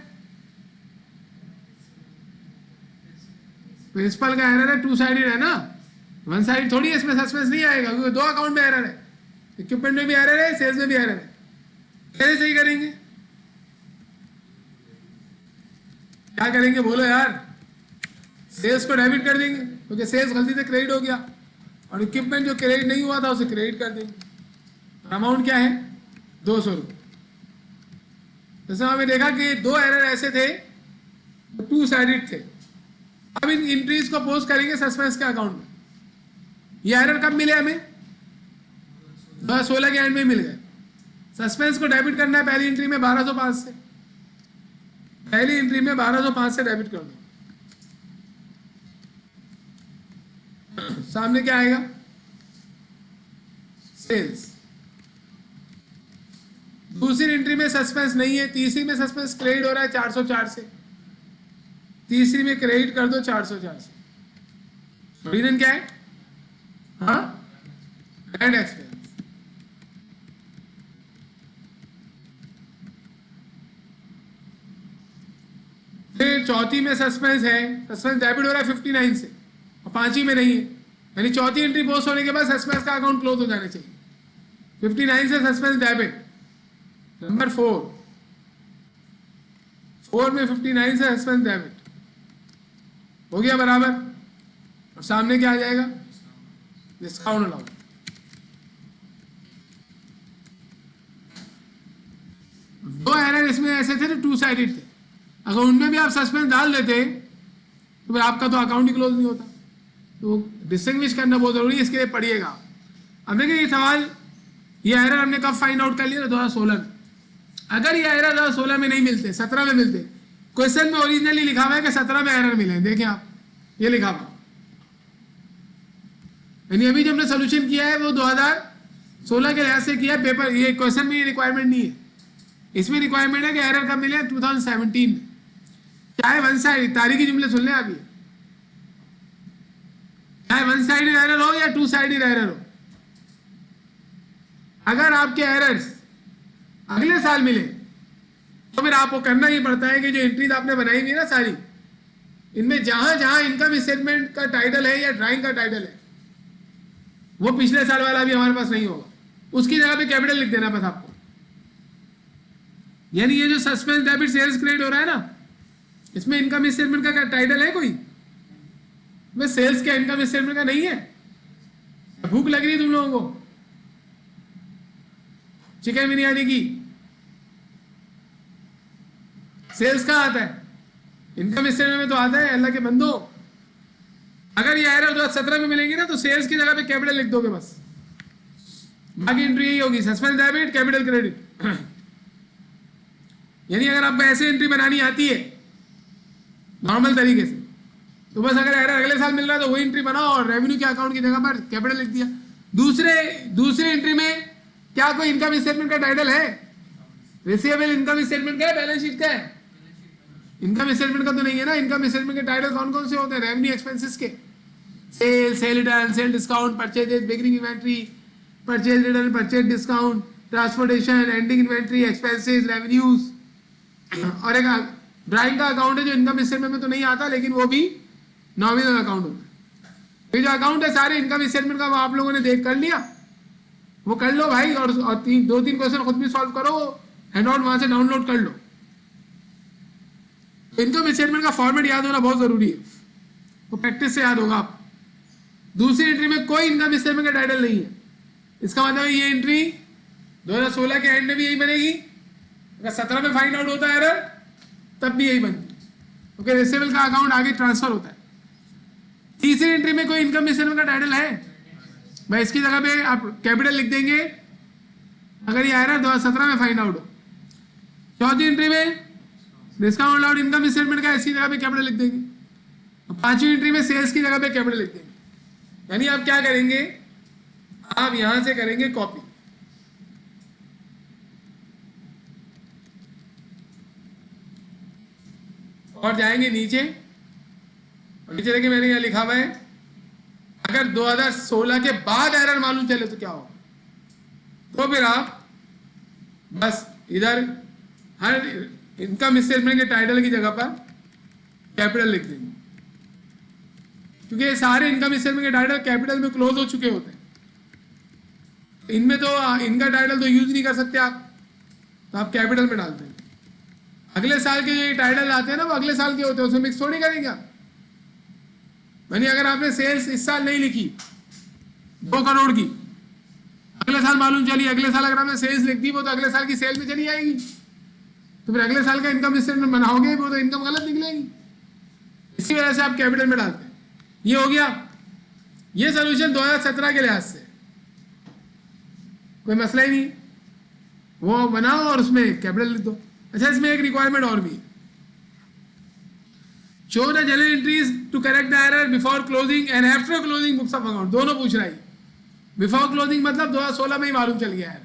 प्रिंसिपल का एरर है, टू साइडेड है ना, वन साइड थोड़ी है, इसमें सस्पेंस नहीं आएगा क्योंकि दो अकाउंट में एरर है, इक्विपमेंट में भी एरर है, सेल्स में भी एरर है। कैसे सही करेंगे, क्या करेंगे बोलो यार? सेल्स को डेबिट कर देंगे क्योंकि सेल्स गलती से क्रेडिट हो गया, और इक्विपमेंट जो क्रेडिट नहीं हुआ था उसे क्रेडिट कर देंगे। अमाउंट क्या है, 200 रुपये। जैसे हमें देखा कि दो एरर ऐसे थे टू साइडेड थे। अब इन एंट्रीज को पोस्ट करेंगे सस्पेंस के अकाउंट में। ये एरर कब मिले हमें, 2016 के एंड में मिल गए। सस्पेंस को डेबिट करना है पहली एंट्री में 1205 से, पहली एंट्री में 1205 से डेबिट कर दो। सामने क्या आएगा, सेल्स। दूसरी एंट्री में सस्पेंस नहीं है, तीसरी में सस्पेंस क्रेडिट हो रहा है 404 से, तीसरी में क्रेडिट कर दो 404 से। रीजन क्या है, हाँ, एंड एक्सपेंस। फिर चौथी में सस्पेंस है, सस्पेंस डेबिट हो रहा है 59 से और पांचवी में नहीं है, यानी चौथी एंट्री पोस्ट होने के बाद सस्पेंस का अकाउंट क्लोज हो जाना चाहिए। 59 से सस्पेंस डेबिट। नंबर 4 में 59 से सस्पेंस डेबिट हो गया बराबर, और सामने क्या आ जाएगा, डिस्काउंट अलाउड। दो एरर इसमें ऐसे थे जो टू साइडेड थे, अगर उनमें भी आप सस्पेंस डाल देते तो फिर आपका तो अकाउंट ही क्लोज नहीं होता। तो डिस्टिंग्विश करना बहुत जरूरी है, इसके लिए पढ़िएगा। अब देखिए ये सवाल, ये एरर हमने कब फाइंड आउट कर लिया, 2016 में। अगर ये एरर 2016 में नहीं मिलते, 17 में मिलते। क्वेश्चन में ओरिजिनली लिखा हुआ है कि 17 में एरर मिले, देखें आप, ये लिखा हुआ, यानी अभी जो हमने सोल्यूशन किया है वो 2016 के लिहाज से किया है। पेपर, ये क्वेश्चन में ये रिक्वायरमेंट नहीं है, इसमें रिक्वायरमेंट है कि एरर कब मिले, 2017 में। चाहे वन साइड, तारीखी जुमले सुन लें आप, ये चाहे वन साइड एरर हो या टू साइड एरर हो, अगर आपके एरर्स अगले साल मिले तो फिर आपको करना ही पड़ता है कि जो एंट्रीज आपने बनाई हुई है ना सारी, इनमें जहां जहां इनकम स्टेटमेंट का टाइटल है या ड्राइंग का टाइटल है, वो पिछले साल वाला भी हमारे पास नहीं होगा, उसकी जगह पे कैपिटल लिख देना बस आपको। यानी ये जो सस्पेंस डेबिट सेल्स क्रेडिट हो रहा है ना, इसमें इनकम स्टेटमेंट का टाइटल है कोई, बस सेल्स का इनकम स्टेटमेंट का नहीं है। भूख लग रही है तुम लोगों को, चिकन बिरयानी की, सेल्स कहाँ आता है, इनकम स्टेटमेंट में तो आता है। अल्लाह के बंदो, अगर ये एरर 2017 में मिलेंगे ना तो सेल्स की जगह पे कैपिटल लिख दोगे बस, बाकी एंट्री यही होगी, सस्पेंस डेबिट कैपिटल क्रेडिट। यानी अगर आपको ऐसे एंट्री बनानी आती है नॉर्मल तरीके से, तो बस अगर एरर अगले साल मिल रहा है तो वही एंट्री बनाओ और रेवेन्यू के अकाउंट की जगह पर कैपिटल लिख दिया। दूसरे एंट्री में क्या कोई इनकम स्टेटमेंट का टाइटल है, रिसीवेबल इनकम स्टेटमेंट का है, बैलेंस शीट का है, इनकम स्टेटमेंट का तो नहीं है ना। इनकम स्टेटमेंट के टाइटल कौन कौन से होते हैं, रेवेन्यू एक्सपेंसेस के, sale, sale return, sale discount, purchase, beginning inventory, purchase return, purchase discount, transportation, ending inventory, expenses, revenues, और एक ड्राइंग का अकाउंट है जो इनकम स्टेटमेंट में तो नहीं आता, लेकिन वो भी नॉमिनल अकाउंट होता है। ये जो अकाउंट है सारे इनकम स्टेटमेंट का वो आप लोगों ने देख कर लिया, वो कर लो भाई, और 2-3 क्वेश्चन खुद भी सॉल्व करो, हैंडआउट वहां से डाउनलोड कर लो। इनकम स्टेटमेंट का फॉर्मेट याद होना बहुत जरूरी है, तो प्रैक्टिस से याद होगा आप। दूसरी एंट्री में कोई इनकम स्टेटमेंट का टाइटल नहीं है, इसका मतलब ये एंट्री 2016 के एंड में भी यही बनेगी, अगर 17 में फाइंड आउट होता है एरर तब भी यही बनती है, क्योंकि रिसीवेबल का अकाउंट आगे ट्रांसफर होता है। तीसरी एंट्री में कोई इनकम स्टेटमेंट का टाइटल है भाई, इसकी जगह पे आप कैपिटल लिख देंगे अगर ये एरर 2017 में फाइंड आउट हो। चौथी एंट्री में डिस्काउंट अलाउड इनकम स्टेटमेंट का इसकी जगह पे कैपिटल लिख देंगे। पांचवी एंट्री में सेल्स की जगह पे कैपिटल लिख देंगे। यानी आप क्या करेंगे, आप यहां से करेंगे कॉपी, और जाएंगे नीचे, और नीचे देखिए मैंने यहां लिखा हुआ है अगर 2016 के बाद एरर मालूम चले तो क्या होगा, तो फिर आप बस इधर हर इनकम स्टेटमेंट के टाइटल की जगह पर कैपिटल लिख देंगे, क्योंकि ये सारे इनकम स्टेटमेंट के टाइटल कैपिटल में क्लोज हो चुके होते हैं। इनमें तो इनका टाइटल तो यूज नहीं कर सकते आप, तो आप कैपिटल में डालते हैं। अगले साल के जो टाइटल आते हैं ना वो अगले साल के होते हैं, उसमें मिक्स थोड़ी करेंगे आप। यानी अगर आपने सेल्स इस साल नहीं लिखी 2 करोड़ की, अगले साल मालूम चली, अगले साल अगर आपने सेल्स लिख दी वो तो अगले साल की सेल में चली जाएगी, तो फिर अगले साल का इनकम स्टेटमेंट बनाओगे वो तो इनकम गलत निकलेगी। इसी वजह से आप कैपिटल में डालते हैं। ये हो गया, ये सोल्यूशन 2017 के लिहाज से कोई मसला ही नहीं, वो बनाओ और उसमें कैपिटल लिख दो। अच्छा, इसमें एक रिक्वायरमेंट और भी, show the general entries to correct the error before closing and after closing books of account. दोनों पूछ रहा है। बिफोर क्लोजिंग मतलब 2016 में ही मालूम चल गया है,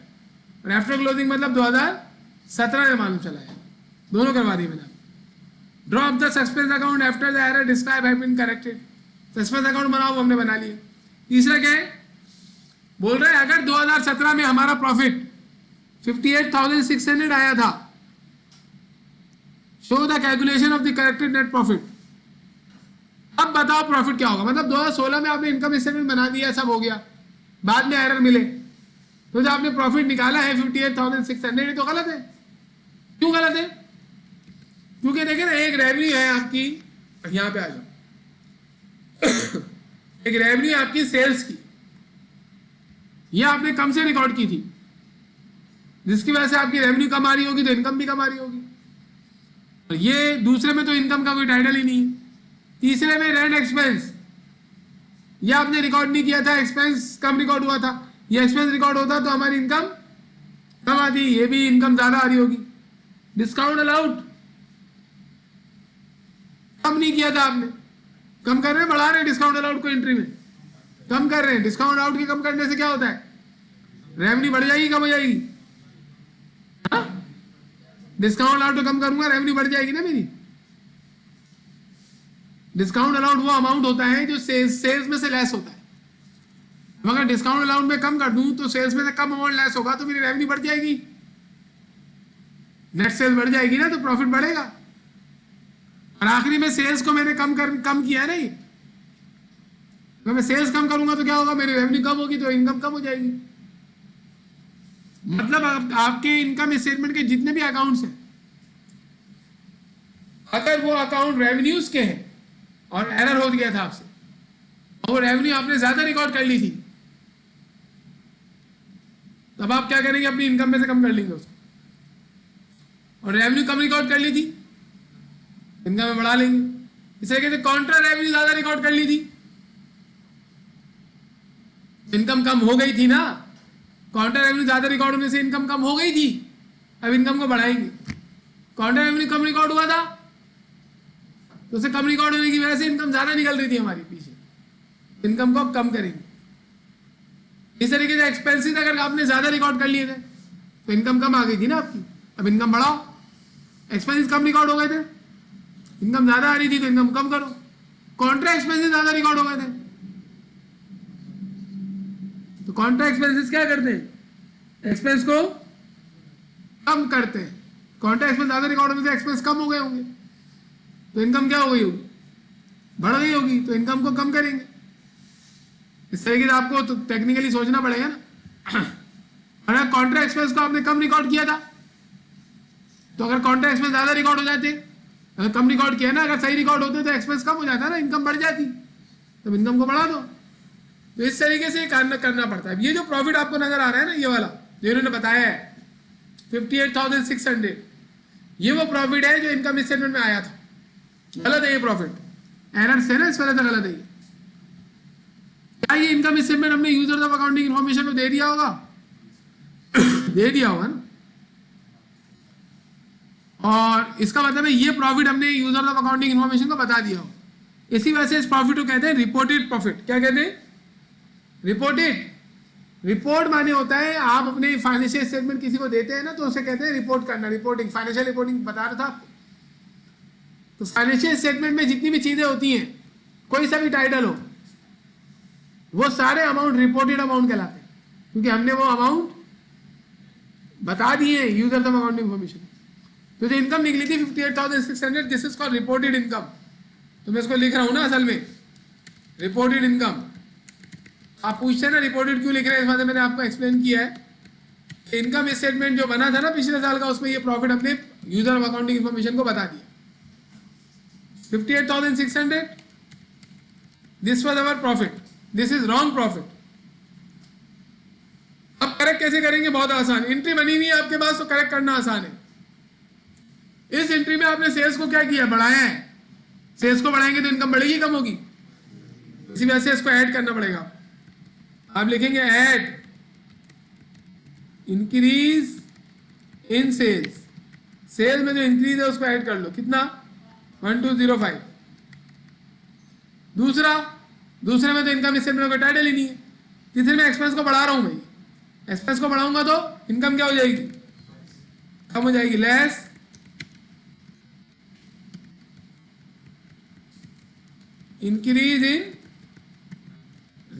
और आफ्टर क्लोजिंग मतलब 2017 में मालूम चला है, दोनों करवा दी मैंने। Drop the suspense account after the error describe have been corrected. Suspense account बनाओ, हमने बना लिए। तीसरा क्या है, बोल रहे हैं अगर 2017 में हमारा प्रॉफिट 58,600 आया था, show the calculation of the corrected net profit. अब बताओ प्रॉफिट क्या होगा, मतलब 2016 में आपने इनकम स्टेटमेंट बना दिया, सब हो गया, बाद में एरर मिले, तो जो आपने प्रॉफिट निकाला है 58,600, ये तो गलत है। क्यों गलत है? क्योंकि देखिए ना, एक रेवेन्यू है आपकी, यहां पे आ जाओ, एक रेवेन्यू आपकी सेल्स की, ये आपने कम से रिकॉर्ड की थी, जिसकी वजह से आपकी रेवेन्यू कम आ रही होगी तो इनकम भी कम आ रही होगी। और ये दूसरे में तो इनकम का कोई टाइटल ही नहीं है। तीसरे में रेंट एक्सपेंस, ये आपने रिकॉर्ड नहीं किया था, एक्सपेंस कम रिकॉर्ड हुआ था, ये एक्सपेंस रिकॉर्ड होता तो हमारी इनकम कम आती, ये भी इनकम ज्यादा आ रही होगी। डिस्काउंट अलाउड कम नहीं किया था आपने, कम कर रहे हैं, बढ़ा रहे हैं डिस्काउंट अलाउड को एंट्री में, कम कर रहे हैं। डिस्काउंट अलाउड की कम करने से क्या होता है, रेवेन्यू बढ़ जाएगी कम हो जाएगी? डिस्काउंट अलाउड तो कम करूंगा, रेवेन्यू बढ़ जाएगी ना मेरी। डिस्काउंट अलाउड वो अमाउंट होता है जो सेल्स में से लेस होता है। अगर डिस्काउंट अलाउड में कम कर दूं तो सेल्स में से कम अमाउंट लेस होगा तो मेरी रेवेन्यू बढ़ जाएगी, नेट सेल्स बढ़ जाएगी ना, तो प्रॉफिट बढ़ेगा। और आखिरी में सेल्स को मैंने कम किया नहीं, अगर मैं सेल्स कम करूंगा तो क्या होगा, मेरी रेवेन्यू कम होगी तो इनकम कम हो जाएगी। मतलब आपके इनकम स्टेटमेंट के जितने भी अकाउंट्स हैं, अगर वो अकाउंट रेवेन्यूज के हैं और एरर हो गया था आपसे, और वो रेवेन्यू आपने ज्यादा रिकॉर्ड कर ली थी, तब आप क्या करेंगे, अपनी इनकम में से कम कर लेंगे उसको। और रेवेन्यू कम रिकॉर्ड कर ली थी, इनकम में बढ़ा लेंगे। इस तरीके से कॉन्ट्रा रेवेन्यू ज्यादा रिकॉर्ड कर ली थी, इनकम कम हो गई थी ना, कॉन्ट्रा रेवेन्यू ज्यादा रिकॉर्ड होने से इनकम कम हो गई थी, अब इनकम को बढ़ाएंगे। कॉन्ट्रा रेवेन्यू कम रिकॉर्ड हुआ था तो उसे कम रिकॉर्ड होने की वजह से इनकम ज्यादा निकल रही थी हमारी पीछे, इनकम को अब कम करेंगे। इस तरीके से एक्सपेंसेस अगर आपने ज्यादा रिकॉर्ड कर लिए थे तो इनकम कम आ गई थी ना आपकी, अब इनकम बढ़ाओ। एक्सपेंसेस कम रिकॉर्ड हो गए थे, इनकम ज्यादा आ रही थी तो इनकम कम करो। कॉन्ट्रा एक्सपेंसेस ज्यादा रिकॉर्ड हो गए थे तो कॉन्ट्रा एक्सपेंसेस क्या करते हैं, एक्सपेंस को कम करते हैं। कॉन्ट्रैक्ट एक्सपेंस ज्यादा रिकॉर्ड होने से एक्सपेंस कम हो गए होंगे, तो इनकम क्या हो गई होगी, बढ़ गई होगी, तो इनकम को कम करेंगे। इस तरीके से आपको तो टेक्निकली सोचना पड़ेगा ना। अगर कॉन्ट्रैक्ट एक्सपेंस को आपने कम रिकॉर्ड किया था, तो अगर कॉन्ट्रैक्ट एक्सपेंस ज्यादा रिकॉर्ड हो जाते, अगर कम रिकॉर्ड किया ना, अगर सही रिकॉर्ड होते तो एक्सपेंस कम हो जाता ना, इनकम बढ़ जाती, तब इनकम को बढ़ा दो। तो इस तरीके से करना पड़ता है। ये जो प्रॉफिट आपको नजर आ रहा है ना, ये वाला जो इन्होंने बताया है 58,600, ये वो प्रॉफिट है जो इनकम स्टेटमेंट में आया था। गलत है ये प्रॉफिट, एरर से ना, इस वजह से गलत है ये। क्या ये इनकम स्टेटमेंट हमने यूजर ऑफ अकाउंटिंग इन्फॉर्मेशन में दे दिया होगा? दे दिया होगा ना। और इसका मतलब है ये प्रॉफिट हमने यूजर ऑफ अकाउंटिंग इन्फॉर्मेशन को बता दिया हो। इसी वजह से इस प्रॉफिट को कहते हैं रिपोर्टेड प्रॉफिट। क्या कहते हैं? रिपोर्टेड। रिपोर्ट माने होता है आप अपने फाइनेंशियल स्टेटमेंट किसी को देते हैं ना, तो उसे कहते हैं रिपोर्ट करना, रिपोर्टिंग, फाइनेंशियल रिपोर्टिंग बता रहा था आपको। तो फाइनेंशियल स्टेटमेंट में जितनी भी चीजें होती हैं, कोई सा भी टाइटल हो, वो सारे अमाउंट रिपोर्टेड अमाउंट कहलाते हैं, क्योंकि हमने वो अमाउंट बता दिए यूजर ऑफ अकाउंटिंग इन्फॉर्मेशन। तो जो इनकम निकली थी 58,600, this is called reported income. तो मैं इसको लिख रहा हूं ना असल में रिपोर्टेड इनकम। आप पूछते हैं ना रिपोर्टेड क्यों लिख रहे हैं, इस बात में मैंने आपको एक्सप्लेन किया है। इनकम स्टेटमेंट जो बना था ना पिछले साल का, उसमें ये प्रॉफिट हमने यूजर ऑफ अकाउंटिंग इन्फॉर्मेशन को बता दिया 58,600, this was our profit, this is wrong profit. अब करेक्ट कैसे करेंगे? बहुत आसान, एंट्री बनी हुई है आपके पास, तो करेक्ट करना आसान है। इस एंट्री में आपने सेल्स को क्या किया? बढ़ाया है। सेल्स को बढ़ाएंगे तो इनकम बढ़ेगी कम होगी? इसी वजह से इसको ऐड करना पड़ेगा। आप लिखेंगे add increase in sales. Sales में जो इंक्रीज है उसको ऐड कर लो। कितना? 1205। दूसरे में तो इनकम स्टेटमेंट का टाइटल ही नहीं है। तीसरे में एक्सपेंस को बढ़ा रहा हूं भाई। एक्सपेंस को बढ़ाऊंगा तो इनकम क्या हो जाएगी? कम हो जाएगी। लेस इंक्रीज इन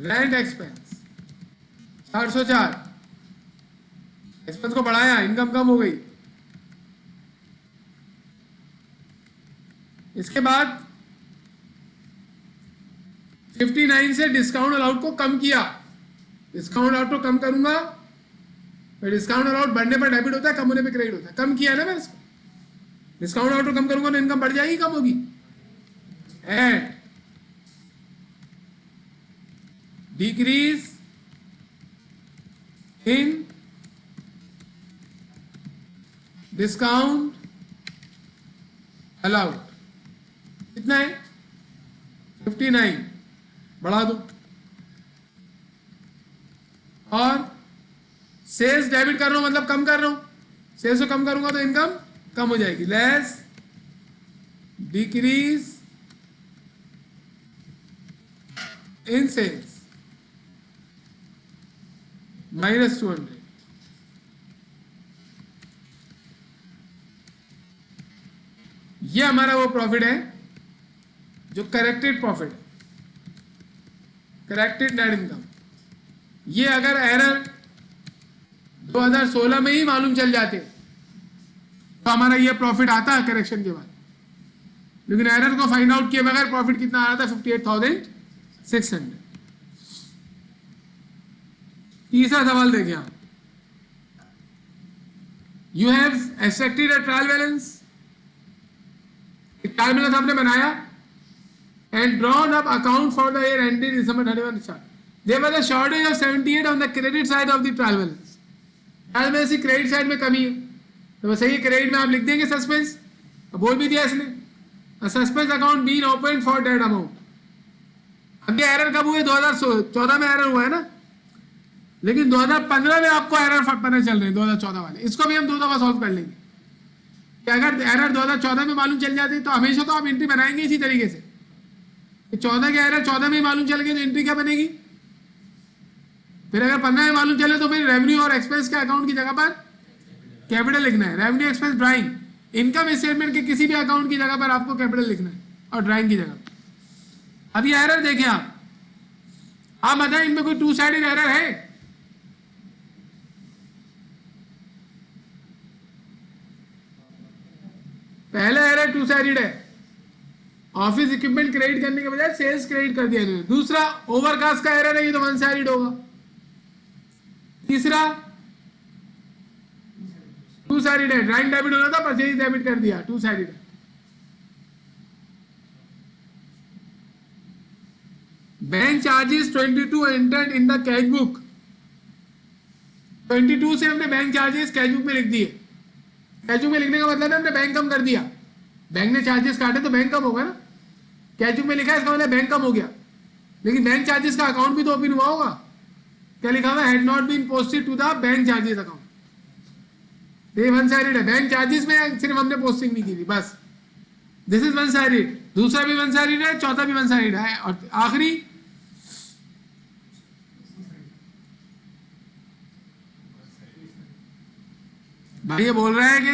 रेंट एक्सपेंस 404। एक्सपेंस को बढ़ाया, इनकम कम हो गई। इसके बाद 59 से डिस्काउंट अलाउड को कम किया। डिस्काउंट अलाउड को कम करूंगा, डिस्काउंट अलाउड बढ़ने पर डेबिट होता है, कम होने पर क्रेडिट होता है। कम किया ना मैं इसको, डिस्काउंट अलाउड को कम करूंगा तो इनकम बढ़ जाएगी कम होगी? Add decrease in discount allowed. कितना है? 59, बढ़ा दो। और सेल्स डेबिट कर रहा हूं मतलब कम कर रहा हूं। सेल्स को कम करूंगा तो इनकम कम हो जाएगी। Less decrease in sales -200। ये हमारा वो प्रॉफिट है जो करेक्टेड प्रॉफिट है, करेक्टेड नेट इनकम। ये अगर एरर 2016 में ही मालूम चल जाते तो हमारा ये प्रॉफिट आता है करेक्शन के बाद, लेकिन एरर को फाइंड आउट किए बगैर प्रॉफिट कितना आ रहा था? 58,600। तीसरा सवाल देखिए आप, you have extracted a trial balance. Trial balance आपने बनाया and drawn up account for the year ended December 31. There was a shortage of 78 on the credit side of the trial balance. Trial balance की credit side में कमी है, तो बस यही credit में आप लिख देंगे सस्पेंस। बोल भी दिया इसने, suspense account been open for date amount. अब ये एरर कब हुए? 2014 में एरर हुआ है ना, लेकिन 2015 में आपको एरर पता चल रहे हैं 2014 वाले। इसको भी हम दो दफा सॉल्व कर लेंगे कि अगर एरर 2014 में मालूम चल जाती तो हमेशा तो आप एंट्री बनाएंगे इसी तरीके से। 14 के एरर 14 में मालूम चल गए तो एंट्री क्या बनेगी? फिर अगर 15 में मालूम चले तो फिर रेवेन्यू और एक्सपेंस के अकाउंट की जगह पर कैपिटल लिखना है। Revenue expense drawing, income statement के किसी भी अकाउंट की जगह पर आपको कैपिटल लिखना है और ड्राइंग की जगह। अब ये एरर देखें आप बताएं इनमें कोई टू साइडेड एरर है? पहला एरर टू साइडेड है, ऑफिस इक्विपमेंट क्रेडिट करने के बजाय सेल्स क्रेडिट कर दिया इन्होंने। दूसरा ओवरकास्ट का एरर है, ये तो वन साइडेड होगा। तीसरा टू साइडेड है, ड्राइंग डेबिट होना था, परचेज डेबिट कर दिया, टू साइडेड है। Bank charges 22 entered in the cash book, 22 से हमने बैंक चार्जेस कैश बुक में लिख दिए। कैश बुक में लिखने का मतलब है हमने बैंक कम कर दिया, बैंक ने चार्जेस काटे तो बैंक कम होगा ना। कैश बुक में लिखा है इसका मतलब बैंक कम हो गया, लेकिन बैंक चार्जेस का अकाउंट भी तो ओपन हुआ होगा। क्या लिखा हुआ, had not been posted to the bank charges account. ये वन साइडेड है, बैंक चार्जेस में सिर्फ हमने पोस्टिंग नहीं की थी बस, दिस इज वन साइडेड। दूसरा भी वन साइडेड है, चौथा भी वन साइडेड है, और आखिरी भाई ये बोल रहा है कि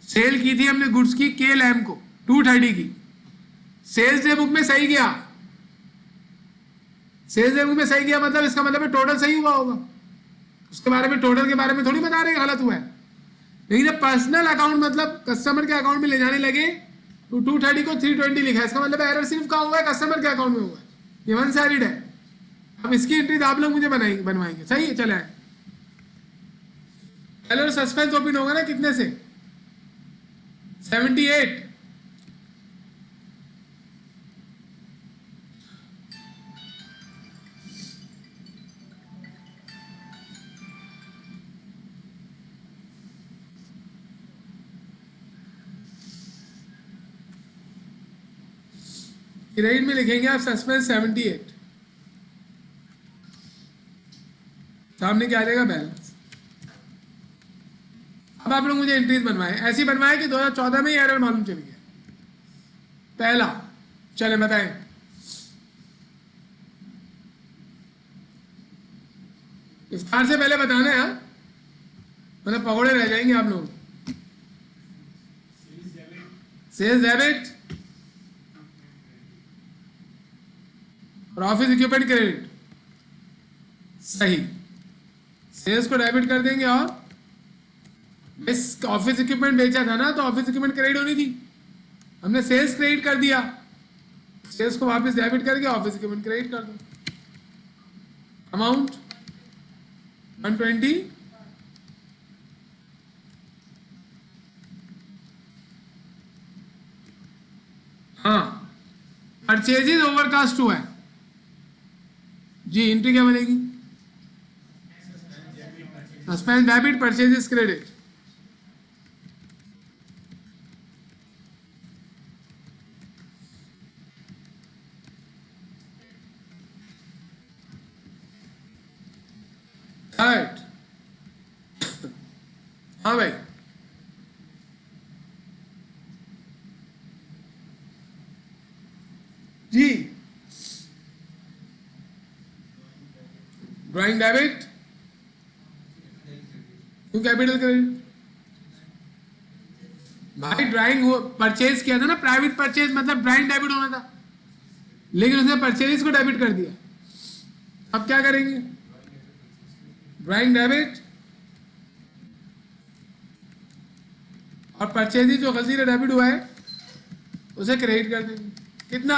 सेल की थी हमने गुड्स की के लैम को 230 की, सेल्स डे बुक में सही गया, सेल्स डे बुक में सही गया मतलब इसका मतलब है टोटल सही हुआ होगा, उसके बारे में टोटल के बारे में थोड़ी बता रहे गलत हुआ है। लेकिन जब पर्सनल अकाउंट मतलब कस्टमर के अकाउंट में ले जाने लगे तो 230 को 320 लिखा है, इसका मतलब एरर सिर्फ कहाँ हुआ है, कस्टमर के अकाउंट में हुआ है, ये वन साइडेड है। अब इसकी एंट्री आप लोग मुझे बनवाएंगे, सही है। चले पहले सस्पेंस ओपन होगा ना, कितने से 78, क्रेडिट में लिखेंगे आप सस्पेंस 78, सामने क्या आ जाएगा बैलेंस। अब आप लोग मुझे एंट्रीज बनवाए, ऐसी बनवाए कि 2014 में ही एरर मालूम चल गया। पहला चले बताएं, इफ्तार से पहले बताना है, मतलब पकौड़े रह जाएंगे आप लोग। सेल्स डेबिट और ऑफिस इक्विपमेंट क्रेडिट, सही। सेल्स को डेबिट कर देंगे, और इस ऑफिस इक्विपमेंट बेचा था ना तो ऑफिस इक्विपमेंट क्रेडिट होनी थी, हमने सेल्स क्रेडिट कर दिया, सेल्स को वापस डेबिट करके ऑफिस इक्विपमेंट क्रेडिट कर दो। अमाउंट 120, हाँ परचेजेज ओवरकास्ट हुआ है जी, एंट्री क्या बनेगी, suspense debit purchases credit. Right, हाँ भाई जी, ड्राइंग डेबिट क्यों कैपिटल क्रेडिट भाई, ड्राइंग परचेज किया था ना, प्राइवेट परचेज मतलब ड्राइंग डेबिट होना था, लेकिन उसने परचेज को डेबिट कर दिया। अब क्या करेंगे, ड्राइंग डेबिट और परचेज जो गलती से डेबिट हुआ है उसे क्रेडिट कर देंगे। कितना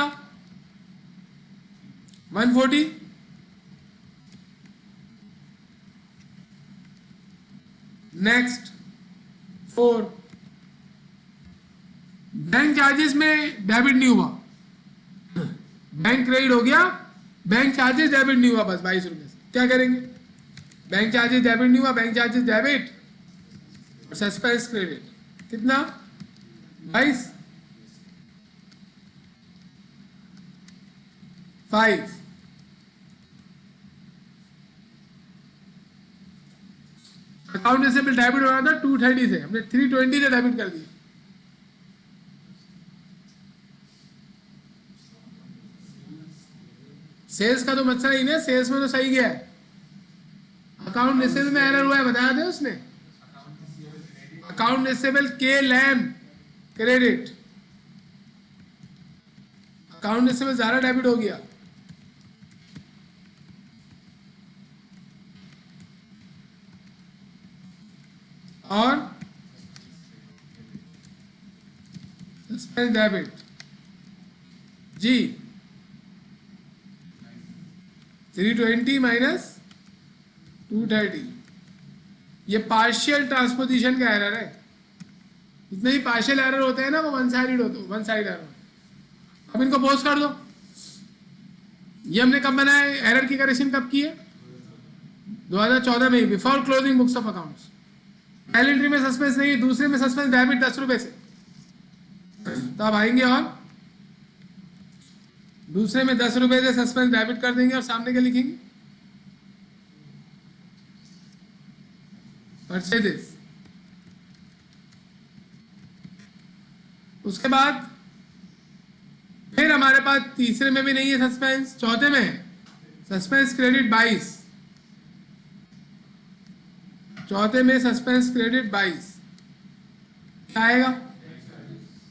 140, नेक्स्ट 4, बैंक चार्जेस में डेबिट नहीं हुआ, बैंक क्रेडिट हो गया, बैंक चार्जेस डेबिट नहीं हुआ, बस 22 रुपए से क्या करेंगे, बैंक चार्जेस डेबिट नहीं हुआ, बैंक चार्जेस डेबिट और सस्पेंस क्रेडिट, कितना 22, 5, अकाउंट से बिल डेबिट हो रहा था 230 से, हमने 320 से डेबिट कर दिया। सेल्स का तो मसला ही नहीं, सेल्स में तो सही गया है, अकाउंट रिसीवेबल में एरर हुआ है, बताया था उसने, अकाउंट रिसीवेबल के लैम क्रेडिट, अकाउंट रिसीवेबल ज्यादा डेबिट हो गया, और सस्पेंस डेबिट जी 320 माइनस 230, ये पार्शियल ट्रांसपोजिशन का एरर है। जितने ही पार्शियल एरर होते हैं ना वो वन साइड होते हैं, वन साइड एरर। अब इनको पोस्ट कर दो। ये हमने कब बनाया, एरर की करेक्शन कब की है, 2014 में, before closing books of accounts. पहली एंट्री में सस्पेंस नहीं, दूसरे में सस्पेंस डेबिट 10 रुपए से। तो अब आएंगे और दूसरे में 10 रुपए से सस्पेंस डेबिट कर देंगे और सामने क्या लिखेंगे, परचेजेस। उसके बाद फिर हमारे पास तीसरे में भी नहीं है सस्पेंस, चौथे में है सस्पेंस क्रेडिट 22, चौथे में सस्पेंस क्रेडिट 22 क्या आएगा,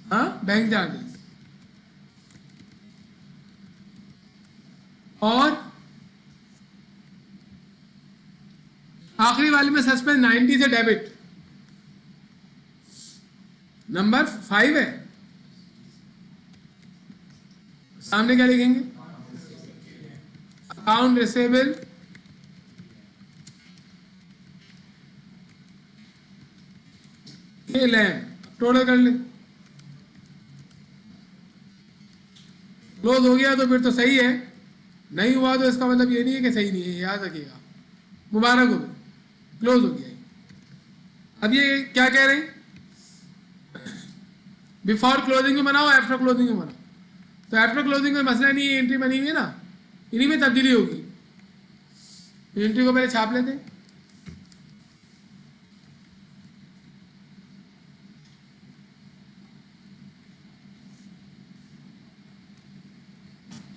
हाँ बैंक चार्जेस। और आखिरी वाले में सस्पेंस 90 से डेबिट, नंबर 5 है। सामने क्या लिखेंगे, अकाउंट रिसीवेबल के लैंड, टोटल कर ले। क्लोज हो गया तो फिर तो सही है, नहीं हुआ तो इसका मतलब ये नहीं है कि सही नहीं है, याद रखिएगा। मुबारक हो, क्लोज हो गया। अब ये क्या कह रहे हैं, बिफोर क्लोजिंग में बनाओ, आफ्टर क्लोजिंग में बनाओ। तो आफ्टर क्लोजिंग में मसला नहीं है, एंट्री बनी हुई है ना, इन्हीं में तब्दीली होगी। एंट्री को पहले छाप लेते हैं।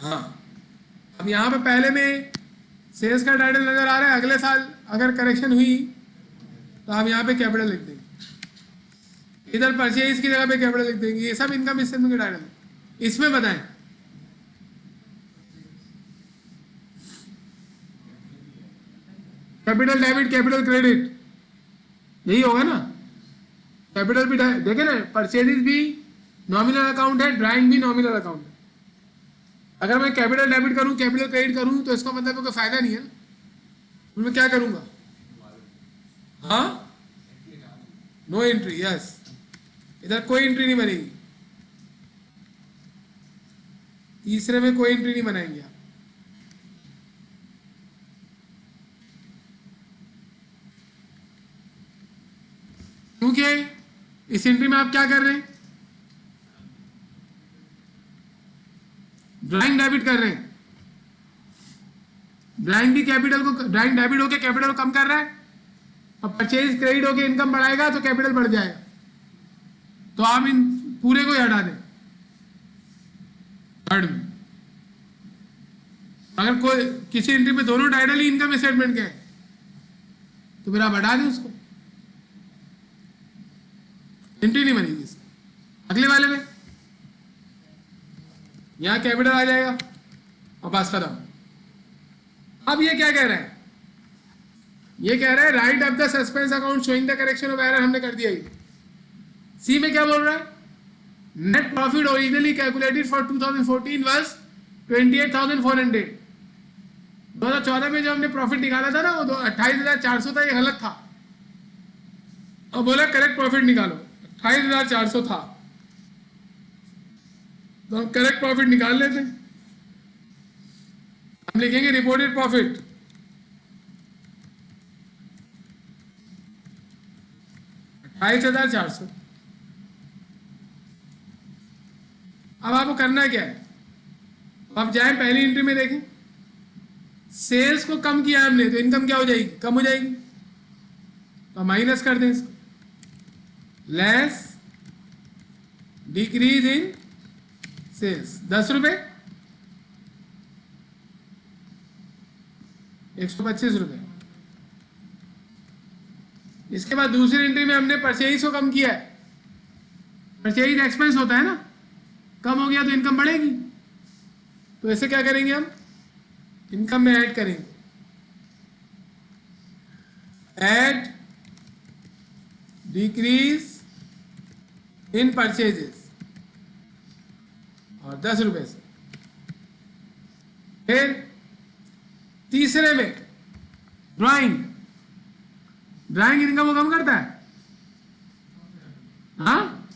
हाँ, अब यहाँ पे पहले में सेल्स का टाइटल नजर आ रहा है, अगले साल अगर करेक्शन हुई तो आप यहाँ पे कैपिटल लिख देंगे, इधर परचेज की जगह पे कैपिटल लिख देंगे। ये सब इनकम स्टेटमेंट के टाइटल है। इसमें बताएं कैपिटल डेबिट कैपिटल क्रेडिट, यही होगा ना। कैपिटल भी देखे ना, परचेजेस भी नॉमिनल अकाउंट है, ड्राइंग भी नॉमिनल अकाउंट है। अगर मैं कैपिटल डेबिट करूं कैपिटल क्रेडिट करूं तो इसका मतलब कोई फायदा नहीं है ना, मैं क्या करूंगा, हाँ नो एंट्री, यस, इधर कोई एंट्री नहीं बनेगी, तीसरे में कोई एंट्री नहीं बनाएंगे आप। क्योंकि इस एंट्री में आप क्या कर रहे हैं, ड्राइंग डेबिट कर रहे हैं। ड्राइंग भी कैपिटल को, ड्राइंग डेबिट होके कैपिटल को कम कर रहा है, और परचेज क्रेडिट होके इनकम बढ़ाएगा तो कैपिटल बढ़ जाएगा। तो आप इन पूरे को ही हटा दें थर्ड में। अगर कोई किसी एंट्री में दोनों टाइटल ही इनकम स्टेटमेंट के हैं तो फिर आप हटा दें उसको, एंट्री नहीं बनेगी इसकी। अगले वाले में यहां कैपिटल आ जाएगा और पास खत्म। अब ये क्या कह रहा है, ये कह रहा है right of the suspense account showing the correction of error, हमने कर दिया ये। सी में क्या बोल रहा है, net profit originally calculated for 2014 was 28,400। 2014 में जो हमने प्रॉफिट निकाला था ना वो 28,400 था, ये गलत था। और बोला करेक्ट प्रॉफिट निकालो, 28,400 था, तो हम करेक्ट प्रॉफिट निकाल लेते हैं। हम लिखेंगे रिपोर्टेड प्रॉफिट 28,400। अब आपको करना क्या है, आप जाए पहली एंट्री में देखें, सेल्स को कम किया हमने तो इनकम क्या हो जाएगी, कम हो जाएगी। तो माइनस कर दें इसको, लेस डिक्रीज इन सेल्स 10 रुपए, 125 रुपए। इसके बाद दूसरी एंट्री में हमने परचेज को कम किया है, परचेज एक्सपेंस होता है ना, कम हो गया तो इनकम बढ़ेगी। तो ऐसे क्या करेंगे, हम इनकम में ऐड करेंगे, ऐड डिक्रीज इन परचेजेस, और 10 रुपए से। फिर तीसरे में ड्राइंग, ड्राइंग इनकम को कम करता है। हाँ,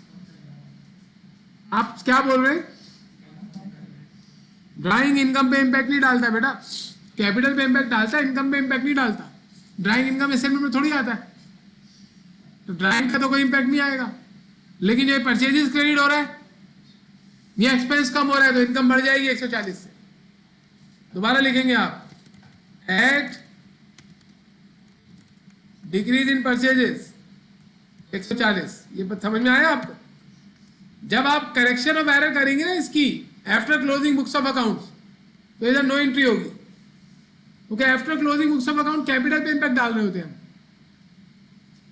आप क्या बोल रहे हैं? ड्राइंग इनकम पे इंपैक्ट नहीं डालता बेटा, कैपिटल पे इंपैक्ट डालता है, इनकम पे इंपैक्ट नहीं डालता। ड्राइंग इनकम स्टेटमेंट में थोड़ी आता है, तो ड्राइंग का तो कोई इंपैक्ट नहीं आएगा। लेकिन ये परचेजेस क्रेडिट हो रहा है, ये एक्सपेंस कम हो रहा है, तो इनकम बढ़ जाएगी 140 से। दोबारा लिखेंगे आप, एट डिक्रीज इन परचेजेस 140। ये समझ में आया आपको? जब आप करेक्शन ऑफ एरर करेंगे ना इसकी after closing books of accounts, तो इधर नो एंट्री होगी, क्योंकि after closing books of account capital पे इंपैक्ट डाल रहे होते हैं।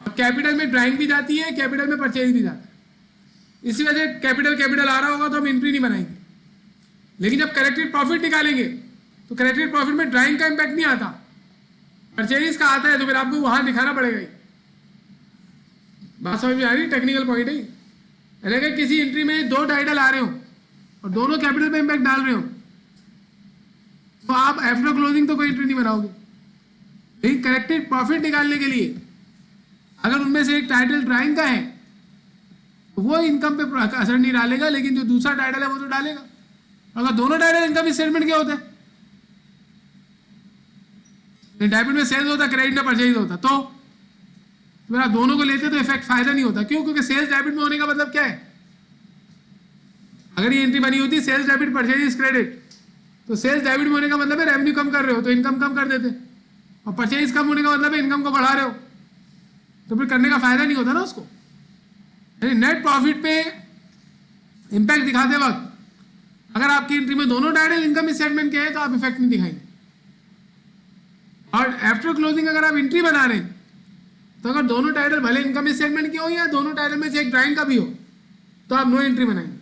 और कैपिटल में ड्राइंग भी जाती है, कैपिटल में परचेज भी जाता है। इसी वजह से कैपिटल आ रहा होगा तो हम एंट्री नहीं बनाएंगे। लेकिन जब करेक्टेड प्रॉफिट निकालेंगे तो करेक्टेड प्रॉफिट में ड्राइंग का इंपैक्ट नहीं आता, परचेज का आता है, तो फिर आपको वहां दिखाना पड़ेगा ही। बात समझ में आ रही? टेक्निकल पॉइंट है। अगर किसी एंट्री में दो टाइटल आ रहे हो और दोनों कैपिटल पे इंपैक्ट डाल रहे हो, तो आप आफ्टर क्लोजिंग तो कोई एंट्री नहीं बनाओगे। लेकिन करेक्टेड प्रॉफिट निकालने के लिए अगर उनमें से एक टाइटल ड्राइंग का है तो वो इनकम पे असर नहीं डालेगा, लेकिन जो दूसरा टाइटल है वो तो डालेगा। अगर दोनों टाइटल इनकम स्टेटमेंट के होते हैं, डेबिट में सेल्स होता, क्रेडिट में परचेज होता, तो मेरा दोनों को लेते तो इफेक्ट फायदा नहीं होता। क्यों? क्योंकि सेल्स डेबिट में होने का मतलब क्या है? अगर ये एंट्री बनी होती सेल्स डेबिट परचेज क्रेडिट, तो सेल्स डेबिट में होने का मतलब है रेवेन्यू कम कर रहे हो तो इनकम कम कर देते, और परचेज कम होने का मतलब है इनकम को बढ़ा रहे हो, तो फिर करने का फायदा नहीं होता ना उसको। नेट प्रॉफिट पे इंपैक्ट दिखाते वक्त अगर आपकी एंट्री में दोनों टाइटल इनकम स्टेटमेंट के हैं तो आप इफेक्ट नहीं दिखाएंगे। और आफ्टर क्लोजिंग अगर आप एंट्री बना रहे हैं तो अगर दोनों टाइटल भले इनकम स्टेटमेंट के हो या दोनों टाइटल में से एक ड्राइंग का भी हो, तो आप नो एंट्री बनाएंगे,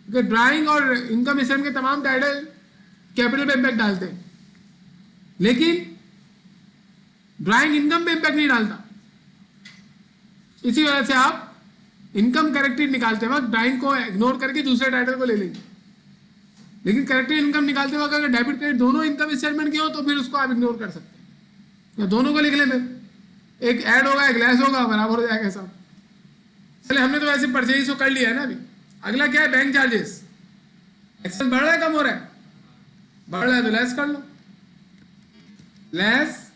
क्योंकि ड्राइंग और इनकम स्टेटमेंट के तमाम टाइटल कैपिटल पे इंपैक्ट डालते हैं, लेकिन ड्राइंग इनकम पे इंपैक्ट नहीं डालता। इसी वजह से आप इनकम करेक्टेड निकालते वक्त ड्राइंग को इग्नोर करके दूसरे टाइटल को ले लेंगे। लेकिन करेक्टेड इनकम निकालते वक्त अगर डेबिट क्रेडिट दोनों इनकम स्टेटमेंट के हो तो फिर उसको आप इग्नोर कर सकते हैं, या दोनों को लिख लें, एक ऐड होगा एक लेस होगा, बराबर हो जाएगा सब। चलिए, हमने तो वैसे परचेज को कर लिया है ना। अभी अगला क्या है? Bank charges. एक्सेस बढ़ रहा है कम हो रहा है? बढ़ रहा है तो लेस कर लो, less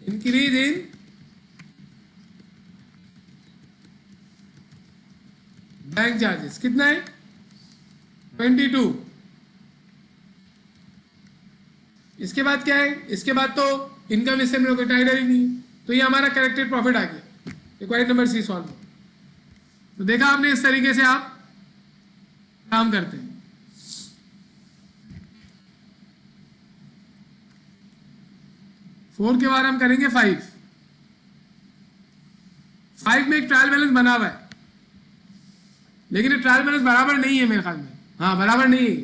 increase in bank charges. कितना है? 22। इसके बाद क्या है? इसके बाद तो इनकम स्टेटमेंट कोई टाइटल ही नहीं, तो ये हमारा करेक्टेड प्रॉफिट आ गया। Question number C solve. तो देखा आपने, इस तरीके से आप काम करते हैं। फोर के बाद हम करेंगे 5। 5 में एक ट्रायल बैलेंस बना हुआ है, लेकिन ये ट्रायल बैलेंस बराबर नहीं है मेरे ख्याल में। हाँ, बराबर नहीं है।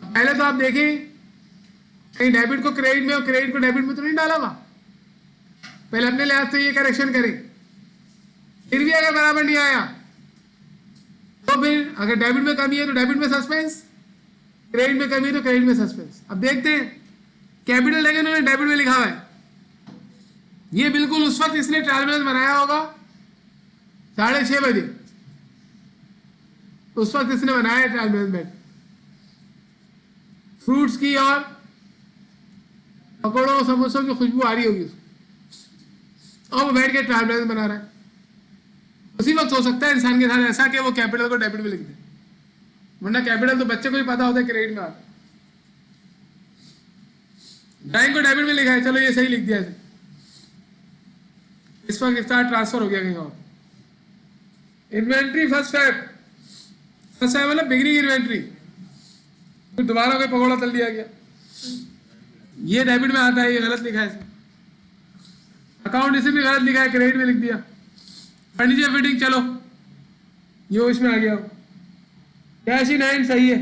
पहले तो आप देखें कहीं डेबिट को क्रेडिट में और क्रेडिट को डेबिट में तो नहीं डाला हुआ। पहले अपने लिहाज से ये करेक्शन करें, फिर भी अगर बराबर नहीं आया तो फिर अगर डेबिट में कमी है तो डेबिट में सस्पेंस, क्रेडिट में कमी है तो क्रेडिट में सस्पेंस। अब देखते हैं, कैपिटल लेके उन्होंने डेबिट में लिखा हुआ है। ये बिल्कुल उस वक्त इसने ट्रायल बैलेंस बनाया होगा 6:30 बजे, उस वक्त इसने बनाया है ट्रायल बैलेंस। फ्रूट्स की और पकौड़ों समोसों की खुशबू आ रही होगी उसको, और वो बैठ के ट्रायल बैलेंस बना रहा है। उसी वक्त हो सकता है इंसान के साथ ऐसा कि वो कैपिटल को डेबिट में लिख दे, वरना कैपिटल तो बच्चे को ही पता होता है क्रेडिट में आता है। ड्राइंग को डेबिट में लिखा है, चलो ये सही लिख दिया। इस वक्त इफ्तार ट्रांसफर हो गया कहीं और। इन्वेंट्री फर्स्ट फैब मतलब बिगनिंग इन्वेंट्री, फिर दोबारा कोई पकौड़ा तल दिया गया, ये डेबिट में आता है, ये गलत लिखा है इसमें। अकाउंट इसी में गलत लिखा है, क्रेडिट में लिख दिया। फर्नीचर फिटिंग, चलो ये इसमें आ गया। कैश इन हैंड सही है,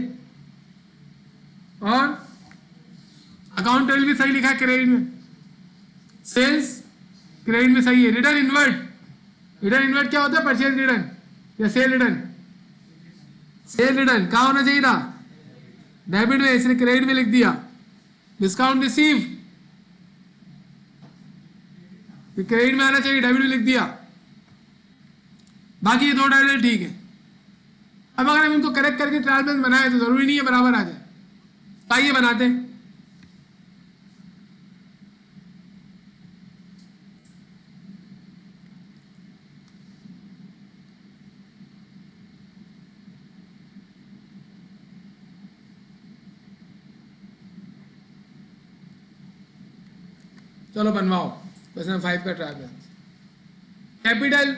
और अकाउंट टेबल भी सही लिखा है क्रेडिट में। सेल्स क्रेडिट में सही है। रिटर्न इनवर्ट, रिटर्न इनवर्ट क्या होता है? Purchase return. या सेल रिटर्न? सेल रिटर्न कहाँ होना चाहिए था? डेबिट में, इसने क्रेडिट में लिख दिया। डिस्काउंट रिसीव क्रेडिट में आना चाहिए, डेबिट में लिख दिया। बाकी ये दो टाइटल ठीक है। अब अगर हम इनको करेक्ट करके ट्रायल बैलेंस बनाए तो जरूरी नहीं है बराबर आ जाए। आइए बनाते हैं। चलो बनवाओ क्वेश्चन 5 का ट्रायल बैलेंस। कैपिटल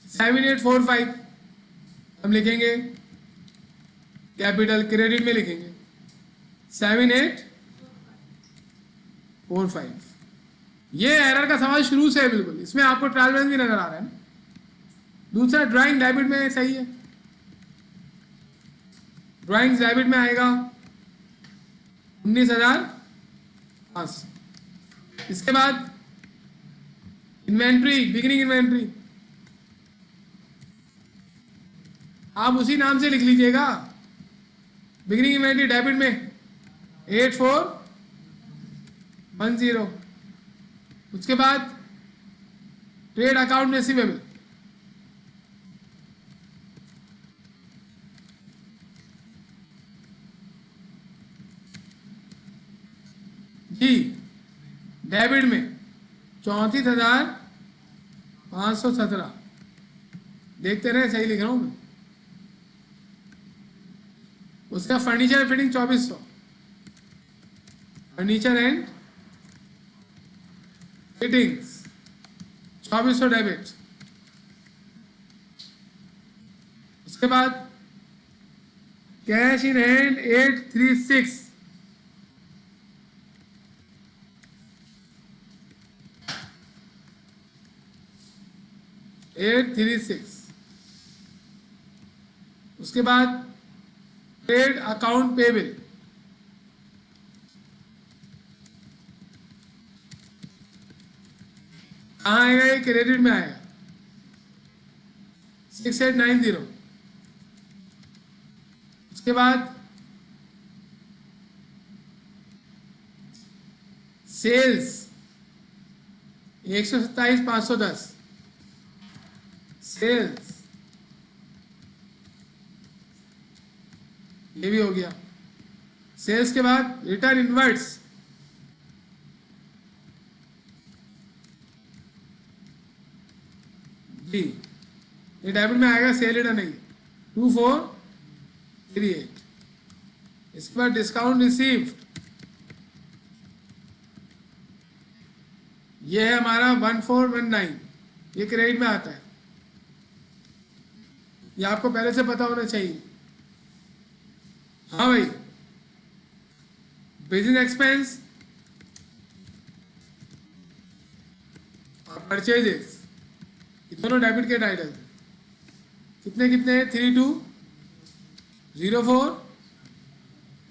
7845 हम लिखेंगे, कैपिटल क्रेडिट में लिखेंगे 7845। ये एरर का सवाल शुरू से है बिल्कुल, इसमें आपको ट्रायल बैलेंस भी नजर आ रहा है ना। दूसरा ड्राइंग डेबिट में सही है, ड्राइंग डेबिट में आएगा 19,500। इसके बाद इन्वेंट्री, बिगिनिंग इन्वेंट्री आप उसी नाम से लिख लीजिएगा। बिगिनिंग इन्वेंट्री डेबिट में 8410। उसके बाद ट्रेड अकाउंट रिसीवेबल जी, डेबिट में 34,517। देखते रहे सही लिख रहा हूं मैं। उसका furniture fitting 2400, furniture and fittings 2400 debit. उसके बाद कैश इन हैंड 836, उसके बाद ट्रेड अकाउंट पेबल कहाँ आएगा? ये क्रेडिट में आएगा 6890। उसके बाद सेल्स 127,510, सेल्स ये भी हो गया। सेल्स के बाद रिटर्न इनवर्ट्स जी, ये डेबिट में आएगा, सेल रिटर्न नहीं 2438। इसके बाद डिस्काउंट रिसीव ये है हमारा 1419, ये क्रेडिट में आता है। ये आपको पहले से पता होना चाहिए। हाँ भाई, बिजनेस एक्सपेंस और परचेजेस दोनों डेबिट के टाइटल कितने कितने हैं? 3204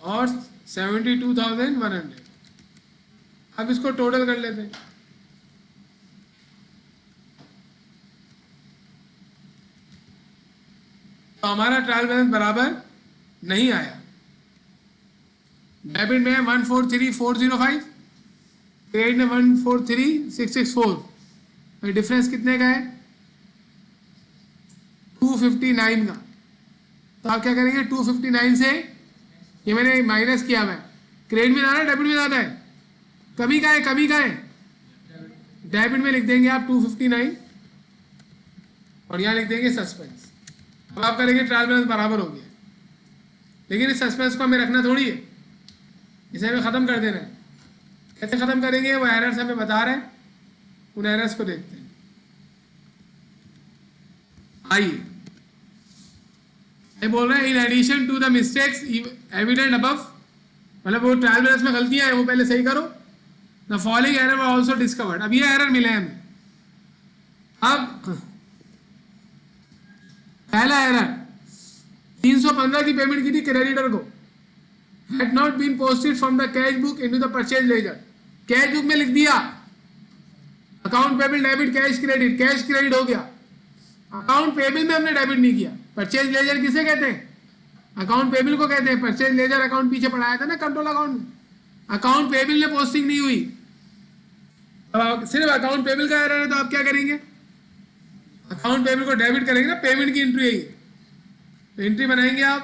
और 72,100। अब इसको टोटल कर लेते हैं। तो हमारा ट्रायल बैलेंस बराबर नहीं आया। डेबिट में 143,405, क्रेडिट में 143,664। डिफरेंस कितने का है? 259 का। तो आप क्या करेंगे? 259 से ये मैंने माइनस किया हुआ है, क्रेडिट में जाना है डेबिट में जाना है? कमी का है, कमी का है डेबिट में लिख देंगे आप 259 और यहाँ लिख देंगे सस्पेंस। अब आप करेंगे ट्रायल बैलेंस बराबर हो गया, लेकिन इस सस्पेंस को हमें रखना थोड़ी है, इसे हमें ख़त्म कर देना है। कैसे ख़त्म करेंगे? वो एरर्स हमें बता रहे हैं, उन एरर्स को देखते हैं। आइए, मैं बोल रहा है in addition to the mistakes evident above, मतलब वो ट्रायल बैलेंस में गलतियां हैं वो पहले सही करो। The following error were also discovered. अब ये एरर मिले हमें। अब पहला एरर 315 की पेमेंट की थी क्रेडिटर को, had not been posted from the cash book into the purchase ledger। Cash book में लिख दिया account payable debit cash credit, cash credit हो गया। अकाउंट पेबल में हमने डेबिट नहीं किया। परचेज लेजर किसे कहते हैं? अकाउंट पेबल को कहते हैं। परचेज लेजर अकाउंट पीछे पढ़ाया था ना कंट्रोल अकाउंट में। अकाउंट पेबल में पोस्टिंग नहीं हुई, अब सिर्फ अकाउंट पेबल का एरर है, तो आप क्या करेंगे? अकाउंट पेबल को डेबिट करेंगे ना, पेमेंट की एंट्री है ये, तो एंट्री बनाएंगे आप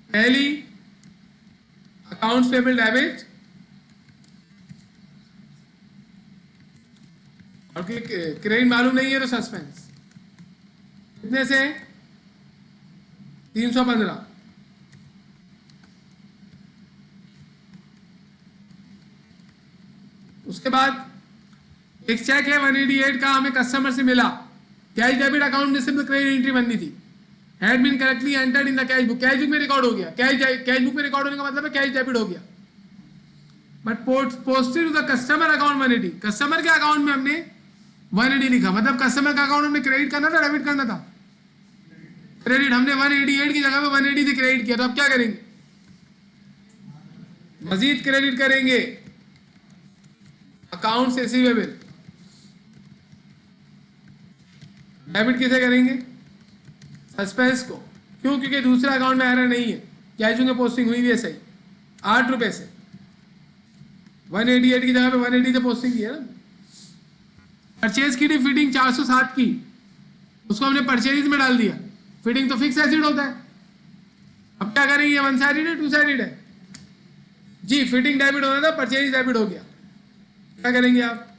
पहली अकाउंट्स पेबल डेबिट, और क्रेडिट मालूम नहीं है तो सस्पेंस। कितने से? 315। उसके बाद एक चेक है 188 का, हमें कस्टमर से मिला, कैश डेबिट अकाउंट में सिर्फ क्रेडिट एंट्री बननी थी, had been correctly entered in the cash book. Cash book में रिकॉर्ड हो गया, कैश बुक में रिकॉर्ड होने का मतलब है कैश डेबिट हो गया, but posted to the customer account 180। Customer के अकाउंट में हमने 180 लिखा, मतलब कस्टमर का अकाउंट हमने क्रेडिट करना था डेबिट करना था? क्रेडिट। हमने 188 की जगह पे 180 से क्रेडिट किया, तो अब क्या करेंगे? मजीद क्रेडिट करेंगे अकाउंट रिसीवेबल। डेबिट किसे करेंगे? सस्पेंस को। क्यों? क्योंकि दूसरे अकाउंट में एरर नहीं है, कैश में पोस्टिंग हुई भी है सही, 8 रुपए से। 188 की जगह पे 180 से पोस्टिंग की है ना। परचेज की थी फिटिंग 407 की, उसको हमने परचेज में डाल दिया। फिटिंग तो फिक्स एसिड होता है, अब क्या करेंगे? वन साइडेड है, टू साइडेड है जी? फिटिंग डेबिट होना था, परचेज डेबिट हो गया, क्या करेंगे आप?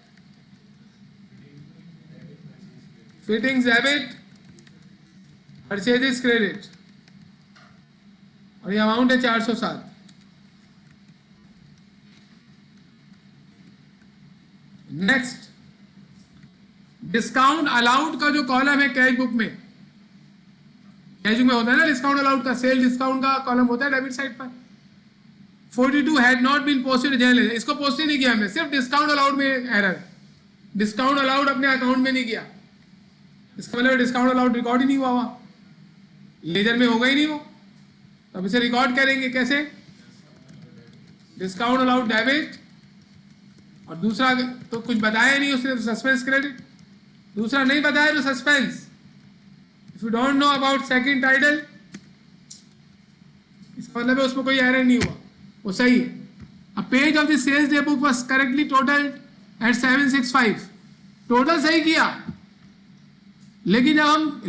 फिटिंग्स डेबिट, परचेजेस क्रेडिट, और ये अमाउंट है 407। नेक्स्ट, डिस्काउंट अलाउड का जो कॉलम है कैश बुक में, कैश बुक में होता है ना डिस्काउंट अलाउड का, सेल डिस्काउंट का कॉलम होता है डेबिट साइड पर। 42 had not been posted general, इसको पोस्ट नहीं किया हमने, सिर्फ डिस्काउंट अलाउड में एरर। डिस्काउंट अलाउड अपने अकाउंट में नहीं किया, इसका मतलब डिस्काउंट अलाउड रिकॉर्ड ही नहीं हुआ वहां, लेजर में होगा ही नहीं वो, तो अब इसे रिकॉर्ड करेंगे कैसे? डिस्काउंट अलाउड डेबिट, और दूसरा तो कुछ बताया नहीं उसने, तो सस्पेंस क्रेडिट। दूसरा नहीं बताया तो suspense. If you don't know about second title, इसका मतलब है उसमें कोई एरर नहीं हुआ, वो सही है। A page of the sales day book was correctly total at 765, total सही किया, लेकिन जब हम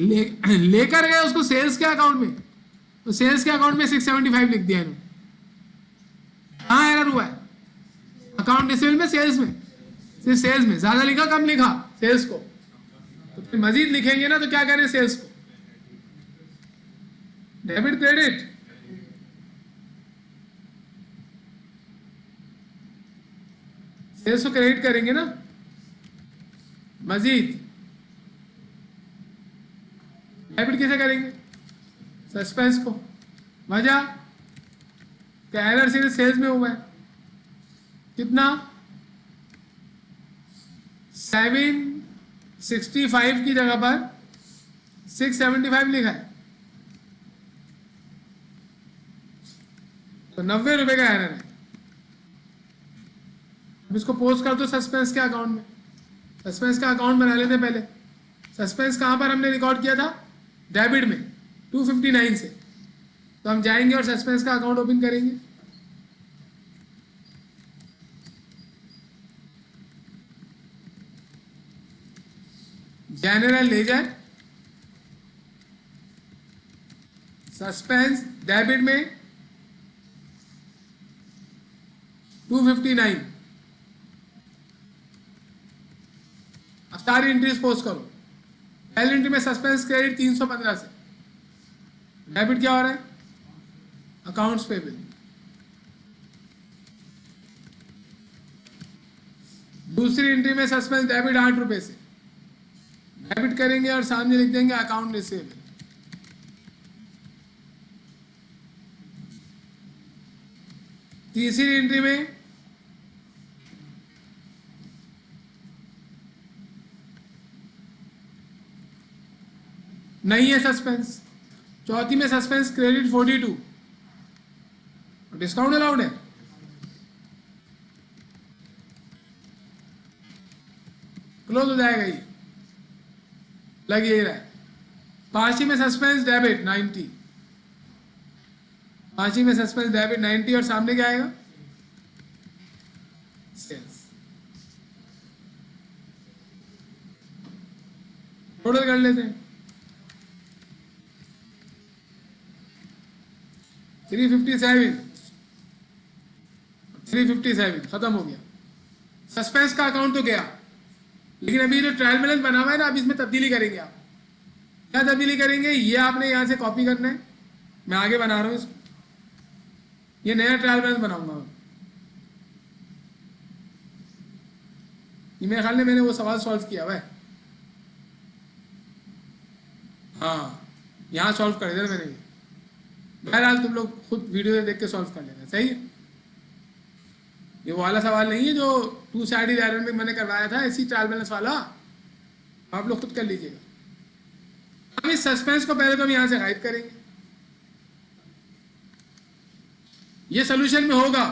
लेकर गए उसको सेल्स के अकाउंट में, तो सेल्स के अकाउंट में 675 लिख दिया इन्होंने। कहाँ एरर हुआ है? अकाउंट रिसीवेबल में, सेल्स में? सिर्फ सेल्स में। ज्यादा लिखा कम लिखा? सेल्स को। तो फिर मजीद लिखेंगे ना, तो क्या करें? सेल्स को डेबिट क्रेडिट, सेल्स को क्रेडिट करेंगे ना। मजीद डेबिट किसे करेंगे? सस्पेंस को। वजह क्या? एरर सिर्फ सेल्स में हुआ है। कितना? 765 की जगह पर 675 लिखा है, तो 90 रुपए का एरर है। अब इसको पोस्ट कर दो सस्पेंस के अकाउंट में। सस्पेंस का अकाउंट बना लेते पहले। सस्पेंस कहां पर हमने रिकॉर्ड किया था? डेबिट में 259 से। तो हम जाएंगे और सस्पेंस का अकाउंट ओपन करेंगे। जनरल लेजर, सस्पेंस डेबिट में 259। अब सारी एंट्रीज पोस्ट करो। पहली एंट्री में सस्पेंस क्रेडिट 315 से, डेबिट क्या हो रहा है? Accounts payable. दूसरी एंट्री में सस्पेंस डेबिट 8 रुपए से, डेबिट करेंगे और सामने लिख देंगे अकाउंट रिसीवेबल। तीसरी एंट्री में नहीं है सस्पेंस। चौथी में सस्पेंस क्रेडिट 42, डिस्काउंट अलाउड है। क्लोज हो जाएगा ये। लग यही रहा है। पांचवी में सस्पेंस डेबिट 90, पांचवी में सस्पेंस डेबिट 90 और सामने क्या आएगा सेल्स। टोटल कर लेते हैं 357, 357 खत्म हो गया। सस्पेंस का अकाउंट तो गया, लेकिन अभी जो ट्रायल बैलेंस बना हुआ है ना, अभी इसमें तब्दीली करेंगे आप। क्या तब्दीली करेंगे, ये आपने यहां से कॉपी करना है, मैं आगे बना रहा हूं इसको, ये नया ट्रायल बैलेंस बनाऊंगा। ये मेरे ख्याल में मैंने वो सवाल सॉल्व किया हुआ है, हाँ यहाँ सॉल्व कर दिया मैंने। बहरहाल तुम लोग खुद वीडियो देख के सॉल्व कर लेना, सही है। ये वो वाला सवाल नहीं है जो टू साइडेड एरर में मैंने करवाया था, इसी ट्रायल बैलेंस वाला, आप लोग खुद कर लीजिएगा। हम इस सस्पेंस को पहले तो हम यहाँ से गायब करेंगे, ये सोल्यूशन में होगा,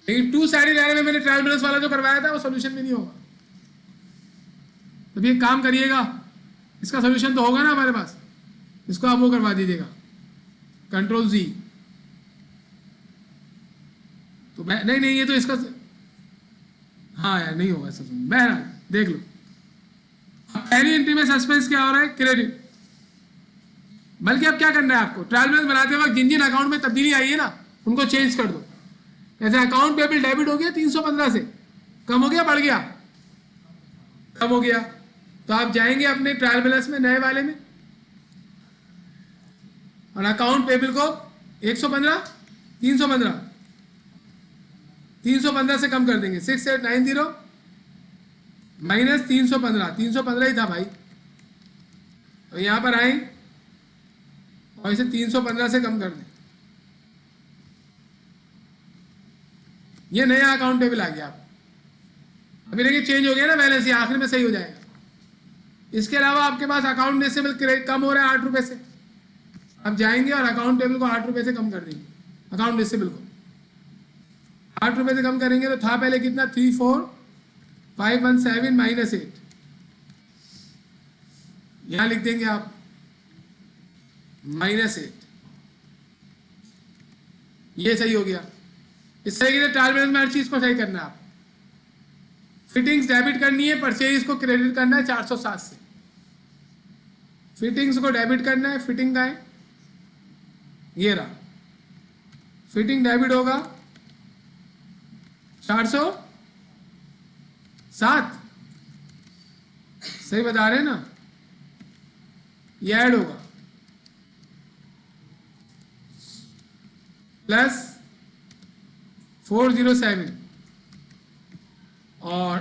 लेकिन टू साइडेड एरर में मैंने ट्रायल बैलेंस वाला जो करवाया था वो सोल्यूशन में नहीं होगा। तो ये काम करिएगा, इसका सोल्यूशन तो होगा ना हमारे पास, इसको आप वो करवा दीजिएगा, कंट्रोल Z। तो नहीं ये तो इसका, हाँ यार नहीं होगा ऐसा। बहरहाल देख लो, पहली एंट्री में सस्पेंस क्या हो रहा है, क्रेडिट। बल्कि अब क्या करना है आपको, ट्रायल बैलेंस बनाते वक्त जिन जिन अकाउंट में तब्दीली आई है ना, उनको चेंज कर दो। जैसे अकाउंट पेबल डेबिट हो गया 315 से, कम हो गया बढ़ गया, कम हो गया, तो आप जाएंगे अपने ट्रायल बैलेंस में नए वाले में, और अकाउंट पेबल को 115 315 से कम कर देंगे, 6890 माइनस 315 ही था भाई। तो यहां पर आए और इसे 315 से कम कर दें, ये नया अकाउंट टेबल आ गया। अभी देखिए चेंज हो गया ना बैलेंस, ये आखिर में सही हो जाएगा। इसके अलावा आपके पास अकाउंट रिसीवेबल क्रेडिट कम हो रहा है 8 रुपए से, आप जाएंगे और अकाउंट टेबल को 8 रुपए से कम कर देंगे, अकाउंट रिसीवेबल को 8 रुपए से कम करेंगे। तो था पहले कितना, 34517 माइनस 8, यहां लिख देंगे आप -8, ये सही हो गया। इस तरह से ट्रायल बैलेंस में हर चीज को सही करना है आप। फिटिंग्स डेबिट करनी है, परचेज को क्रेडिट करना है 407 से, फिटिंग्स को डेबिट करना है। फिटिंग का है ये रहा, फिटिंग डेबिट होगा 407, सही बता रहे हैं ना, ये ऐड होगा प्लस 407, और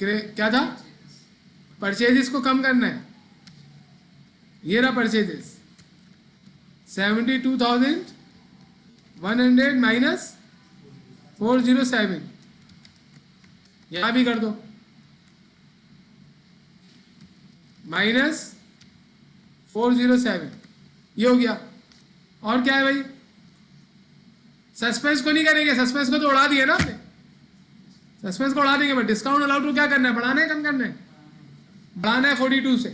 क्या था, परचेजेस को कम करना है, ये रहा परचेजेस 72,100 माइनस 407, यहां भी कर दो माइनस 407, ये हो गया। और क्या है भाई, सस्पेंस को नहीं करेंगे, सस्पेंस को तो उड़ा दिया ना आपने, सस्पेंस को उड़ा देंगे, बट डिस्काउंट अलाउड को क्या करना है, बढ़ाना है कम करना है, बढ़ाना है 42 से।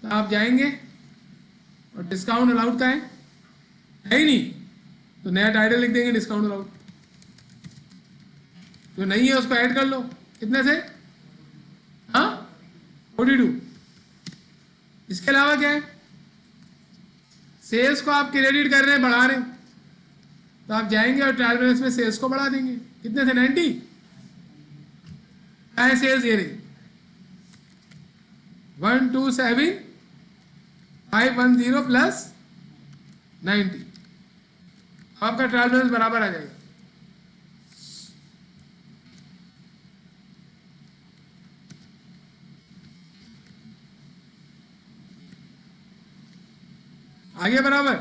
तो आप जाएंगे और डिस्काउंट अलाउड का है ही नहीं, तो नया टाइटल लिख देंगे डिस्काउंट अलाउड, जो नहीं है उसको ऐड कर लो, कितने से, हाँ 42। इसके अलावा क्या है, सेल्स को आप क्रेडिट कर रहे हैं, बढ़ा रहे हैं, तो आप जाएंगे और ट्रायल बैलेंस में सेल्स को बढ़ा देंगे, कितने से 90, क्या है सेल्स, ये रही 127,510 प्लस 90, आपका ट्रायल बैलेंस बराबर आ जाएगा। आगे बराबर,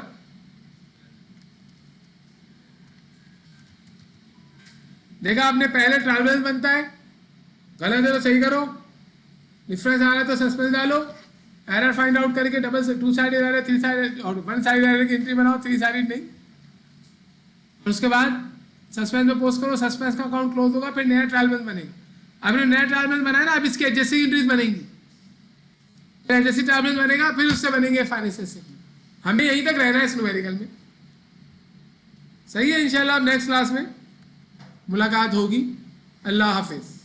देखा आपने, पहले ट्रायल बैलेंस बनता है, गलत है तो सही करो, डिफरेंस आ रहा है तो सस्पेंस डालो, एरर फाइंड आउट करके डबल से 2 साइडेड एरर, 3 साइडेड और 1 साइडेड एरर की एंट्री बनाओ, 3 साइडेड नहीं, और उसके बाद सस्पेंस में पोस्ट करो, सस्पेंस का अकाउंट क्लोज होगा, फिर नया ट्रायल बैलेंस बनेगा। अब नया ट्रायल बैलेंस बनाया ना, अब इसकी जैसे एंट्रीज बनेंगी, एचएससी टर्मिनल बनेगा, फिर उससे बनेंगे फाइनेंशियल। हमें यहीं तक रहना है इस न्यूमेरिकल में। सही है, इंशाल्लाह नेक्स्ट क्लास में मुलाकात होगी। अल्लाह हाफिज।